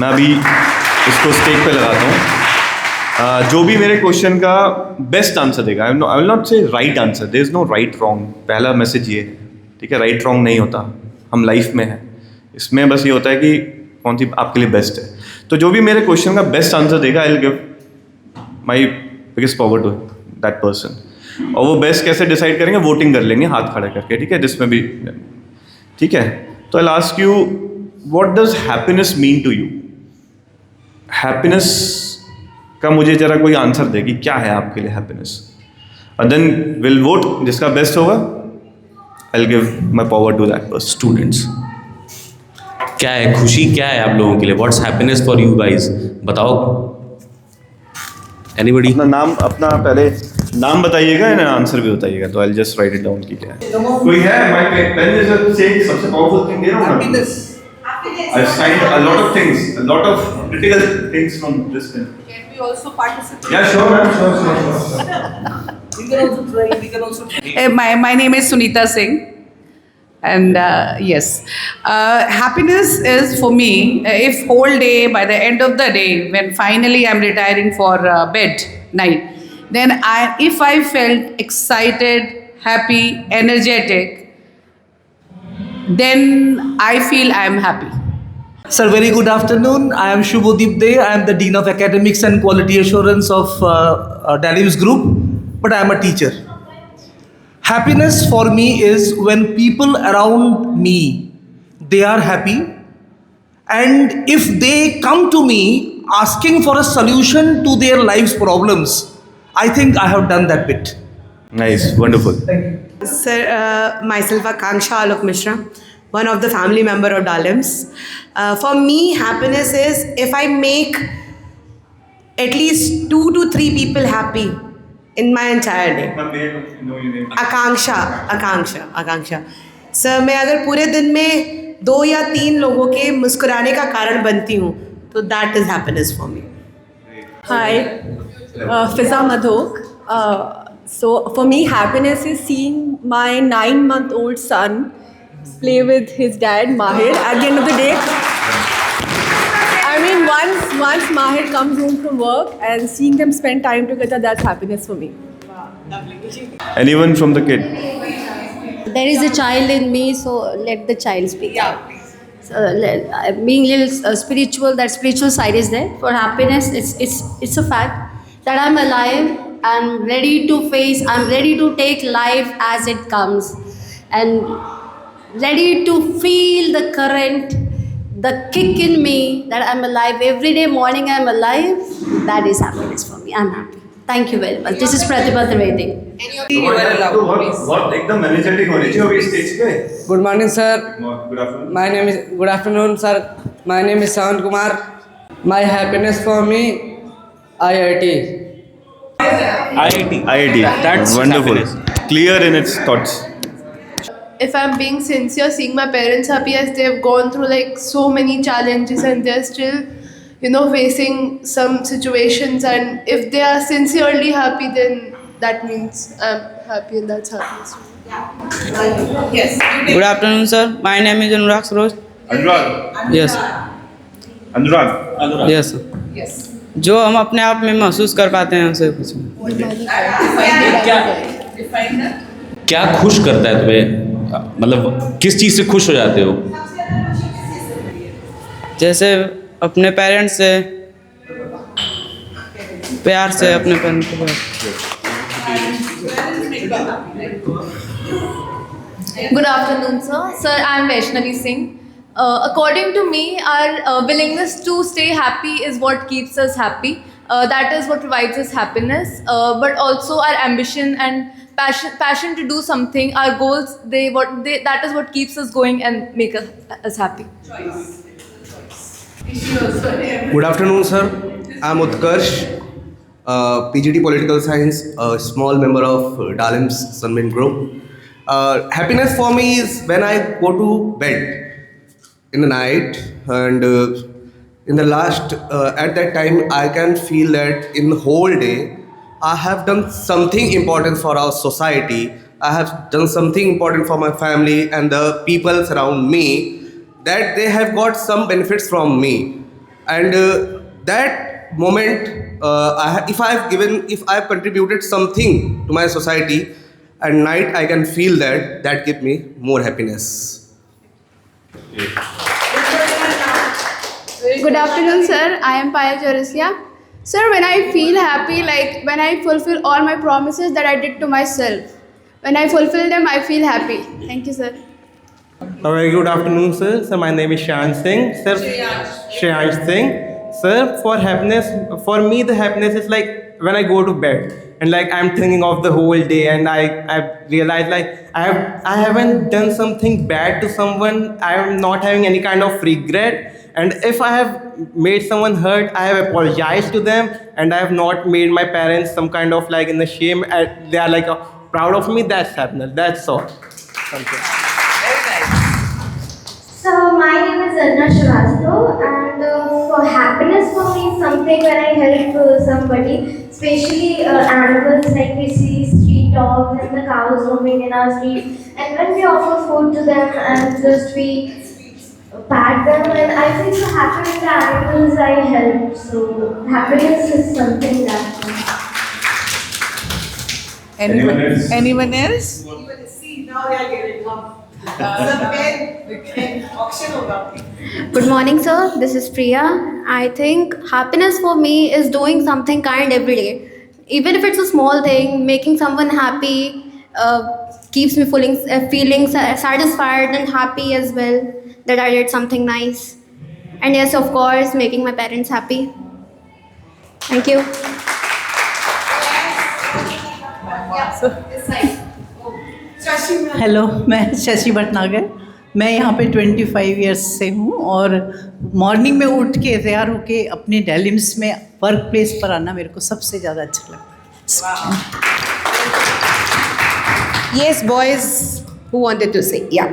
मैं अभी इसको स्टेक पे लगाता हूँ। जो भी मेरे क्वेश्चन का बेस्ट आंसर देगा, I will not say right answer, there is no right wrong. पहला मैसेज ये है, ठीक है, राइट रॉन्ग नहीं होता, हम लाइफ में हैं, इसमें बस ये होता है कि कौन सी आपके लिए बेस्ट है। तो जो भी मेरे क्वेश्चन का बेस्ट आंसर देगा, I will give my biggest power to that person. और वो बेस्ट कैसे डिसाइड करेंगे, वोटिंग कर लेंगे हाथ खड़ा करके, ठीक है, जिसमें भी, ठीक है। तो I ask you, what does happiness mean to you? Happiness का मुझे जरा कोई आंसर दे कि क्या है आपके लिए हैप्पीनेस, और देन विल वोट, जिसका बेस्ट होगा I will give my power to that person. Students, क्या है खुशी, क्या है आप लोगों के लिए? What's happiness for you guys? बताओ, एनीबडी? अपना नाम, अपना पहले नाम बताइएगा एंड आंसर भी बताइएगा, तो I will just write it down की क्या है। कोई है? माय पेन इज सेइंग सबसे पावरफुल थिंग दे रहा हूं। Happiness. I signed a lot of things, a lot of critical things from this pen. Can we also participate? Yeah, sure, ma'am. Sure. We can also try. We can also try. My name is Sunita Singh. And yes, happiness is for me, if whole day, by the end of the day, when finally I'm retiring for bed night, then if I felt excited, happy, energetic, then I feel I am happy. Sir, very good afternoon. I am Shubhodip Dey. I am the Dean of Academics and Quality Assurance of Danims Group, but I am a teacher. Happiness for me is when people around me, they are happy, and if they come to me asking for a solution to their life's problems, I think I have done that bit. Nice, wonderful. Sir, myself Akanksha Alok Mishra, one of the family member of Dalims. For me, happiness is if I make at least 2 to 3 people happy in my entire day. Akanksha. Sir, मैं अगर पूरे दिन में 2 या 3 लोगों के मुस्कुराने का कारण बनती हूँ, तो that is happiness for me. Hi, Fiza Madhok. So for me, happiness is seeing my 9-month-old son play with his dad, Mahir, at the end of the day. I mean, once Mahir comes home from work and seeing them spend time together, that's happiness for me. Anyone from the kid? There is a child in me, so let the child speak. So, being little spiritual, that spiritual side is there. For happiness, it's a fact that I'm alive. I'm ready to face. I'm ready to take life as it comes, and ready to feel the current, the kick in me that I'm alive. Every day morning I'm alive. That is happiness for me. I'm happy. Thank you very much. This is Pratibha Trivedi. What एकदम energetic होने चाहिए अभी स्टेज पे। Good morning, sir. Good afternoon. Good afternoon, sir. My name is Sawan Kumar. My happiness for me, IIT. IIT. That's wonderful. Clear in its thoughts. if I'm being sincere, seeing my parents happy as they've gone through like so many challenges and they're still, facing some situations, and if they are sincerely happy, then that means I'm happy, and that's happiness. Yes. Good afternoon, sir. My name is Anurag Saroj. Anurag. Yes. Anurag. Yes, sir. Yes. जो हम अपने आप में महसूस कर पाते हैं उसे कुछ क्या खुश करता है तुम्हें, मतलब किस चीज़ से खुश हो जाते हो? जैसे अपने पेरेंट्स से प्यार से अपने पेरेंट्स को Good afternoon, sir. Sir, I am Vaishnavi Singh. According to me, our willingness to stay happy is what keeps us happy. That is what provides us happiness. But also our ambition and passion to do something, our goals, that is what keeps us going and make us happy. Good afternoon, sir. I'm Utkarsh, PGD Political Science, a small member of Dalim's Sunbeam Group. Happiness for me is when I go to bed in the night, and in the last, at that time, I can feel that in the whole day, I have done something important for our society. I have done something important for my family and the people around me, that they have got some benefits from me. And that moment, if I've contributed something to my society, at night I can feel that gives me more happiness. Good afternoon, sir. I am Payal Chaurasia. Sir, when I feel happy, like when I fulfill all my promises that I did to myself, when I fulfill them, I feel happy. Thank you, sir. A very good afternoon, sir. So my name is Shayan Singh. Sir, Shayan Singh. Sir, for me, the happiness is like when I go to bed and like I'm thinking of the whole day, and I realize like I haven't done something bad to someone. I am not having any kind of regret. And if I have made someone hurt, I have apologized to them, and I have not made my parents some kind of like in the shame. They are like proud of me. That's happiness. That's all. So my name is Arna Shrivastava, and for happiness for me is something when I help somebody, especially animals, like we see street dogs and the cows roaming in our street, and when we offer food to them and just we pat them, and I feel so happy with the animals I help. So happiness is something that. Anyone else? See, now they are getting love. Good morning, sir. This is Priya. I think happiness for me is doing something kind every day. Even if it's a small thing, making someone happy keeps me feeling satisfied and happy as well, that I did something nice. And yes, of course, making my parents happy. Thank you. Hello, मैं शशि भटनागर। मैं यहाँ पे 25 इयर्स से हूँ, और मॉर्निंग में उठ के तैयार होके अपने डालिम्स में वर्क प्लेस पर आना मेरे को सबसे ज़्यादा अच्छा लगता है। Yes, boys who wanted to say, yeah.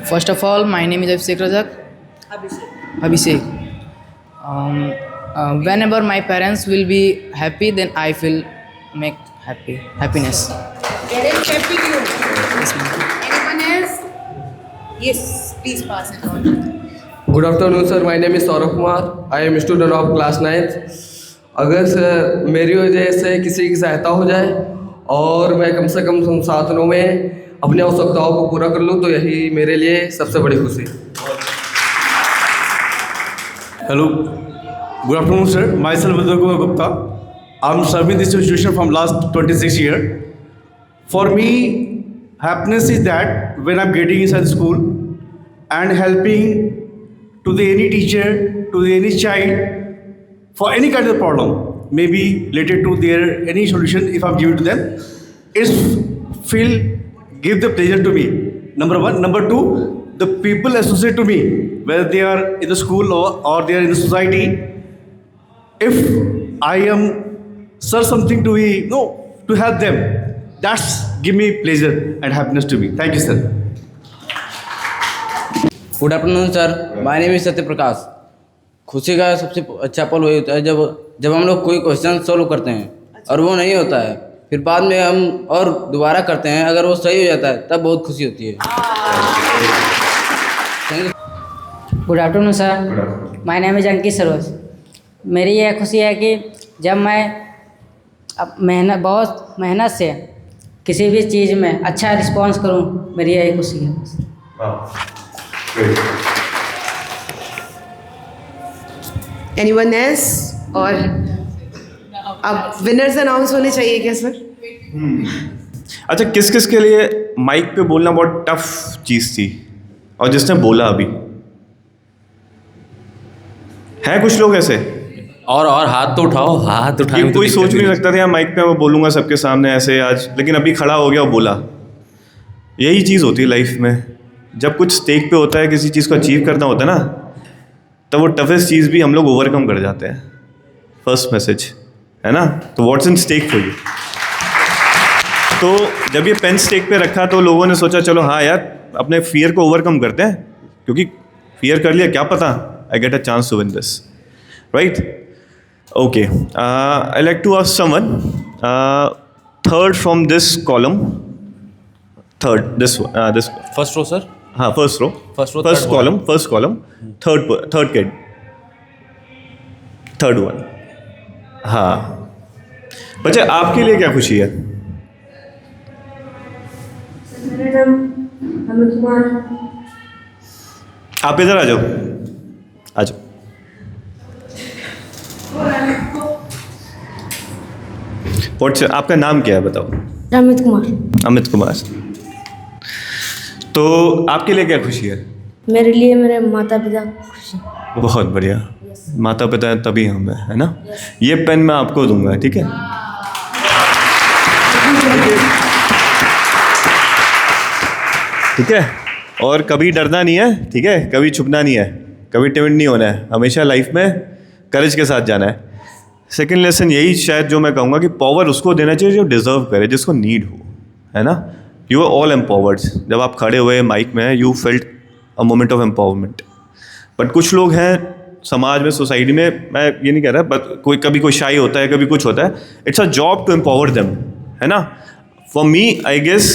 First of all, my name is Abhishek Razak. Abhishek. Whenever my parents will be happy, then I will make happiness. Get it happy to you. Yes, ma'am. Anyone else? Yes, please pass it on. Good afternoon, sir. My name is Saurabh Kumar. I am a student of class 9th. अगर मेरी वजह से किसी की सहायता हो जाए और मैं कम से कम संसाधनों में अपनी आवश्यकताओं को पूरा कर लूँ, तो यही मेरे लिए सबसे बड़ी खुशी है। Hello, good afternoon, sir. Myself Vidya Kumar Gupta. I'm serving this institution from last 26 years. For me, happiness is that when I'm getting inside school and helping to any teacher, to any child for any kind of problem, maybe related to their any solution, if I'm giving to them, give the pleasure to me. Number one. Number two, the people associate to me, whether they are in the school or they are in the society. If I am serve something to help them, That's give me pleasure and happiness to me. Thank you, sir. Good afternoon sir, my name is Satya Prakash. खुशी का सबसे अच्छा पल वही होता है जब हम लोग कोई क्वेश्चन सॉल्व करते हैं और वो नहीं होता है, फिर बाद में हम और दोबारा करते हैं, अगर वो सही हो जाता है तब बहुत खुशी होती है। Good afternoon sir, my name is Ankit Saroj. मेरी यह खुशी है कि जब मैं बहुत मेहनत से किसी भी चीज़ में अच्छा रिस्पॉन्स करूं, मेरी यही खुशी है। Anyone else? और अब विनर्स अनाउंस होने चाहिए क्या सर? अच्छा, किस किस के लिए माइक पे बोलना बहुत टफ चीज़ थी और जिसने बोला अभी है? कुछ लोग ऐसे और हाथ तो उठाओ, हाथ उठाने कि में तो कोई दिक्कत सोच नहीं नहीं। सकता था यार माइक पे मैं बोलूँगा सबके सामने ऐसे आज, लेकिन अभी खड़ा हो गया और बोला। यही चीज़ होती है लाइफ में, जब कुछ स्टेक पे होता है, किसी चीज़ को अचीव करना होता है ना, तब वो टफेस्ट चीज़ भी हम लोग ओवरकम कर जाते हैं। फर्स्ट मैसेज है ना, तो what's in stake for you. तो जब ये पेन स्टेक पे रखा तो लोगों ने सोचा चलो हाँ यार अपने फियर को ओवरकम करते हैं, क्योंकि फियर कर लिया क्या पता I get a chance to win this, right? Okay, I like to ask someone, third from this column, third, this first row, sir? हाँ, first row, first column, third kid, third one, हाँ। बच्चे आपके लिए क्या खुशी है? मेरा नाम अमित कुमार। आप इधर आ जाओ, आ जाओ। आपका नाम क्या है बताओ? अमित कुमार। अमित कुमार। तो आपके लिए क्या खुशी है? मेरे लिए मेरे माता पिता खुशी। बहुत बढ़िया, माता पिता है तभी हम है ना। ये पेन मैं आपको दूंगा, ठीक है? ठीक है, और कभी डरना नहीं है, ठीक है? कभी छुपना नहीं है, कभी टिमिड नहीं होना है, हमेशा लाइफ में करेज के साथ जाना है। सेकेंड लेसन यही शायद जो मैं कहूँगा कि पावर उसको देना चाहिए जो डिज़र्व करे, जिसको नीड हो, है ना। You are all empowered. जब आप खड़े हुए माइक में you felt a moment of empowerment. But कुछ लोग हैं समाज में, सोसाइटी में, मैं ये नहीं कह रहा, बट कभी कोई शाई होता है, कभी कुछ होता है। It's a job to empower them, है ना। फॉर मी आई गेस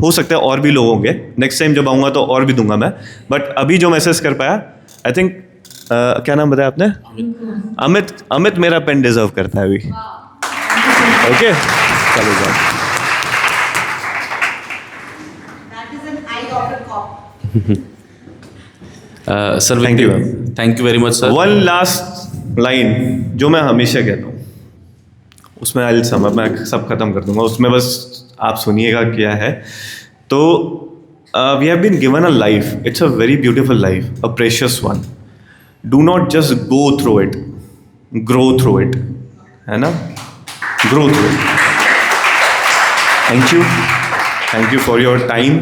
हो सकता है और भी लोग होंगे, नेक्स्ट टाइम जब आऊँगा तो और भी दूंगा मैं। बट अभी जो मैसेज कर पाया, आई थिंक क्या नाम बताया आपने? अमित मेरा पेन डिजर्व करता है अभी। ओके, चलो जाओ। Sir thank you very much sir. One last line जो मैं हमेशा कहता हूँ, उसमें मैं सब खत्म कर दूंगा, उसमें बस आप सुनिएगा क्या है। तो we have been given a life, it's a very beautiful life, a precious one. Do not just go through it, grow through it, है ना? Grow through it. Thank you for your time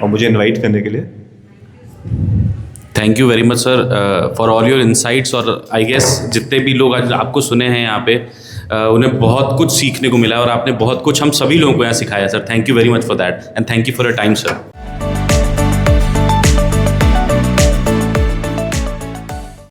और मुझे इनवाइट करने के लिए। Thank you very much sir for all your insights. और आई गेस जितने भी लोग आज आपको सुने हैं यहाँ पे, उन्हें बहुत कुछ सीखने को मिला और आपने बहुत कुछ हम सभी लोगों को यहाँ सिखाया sir. Thank you very much for that and thank you for your time sir.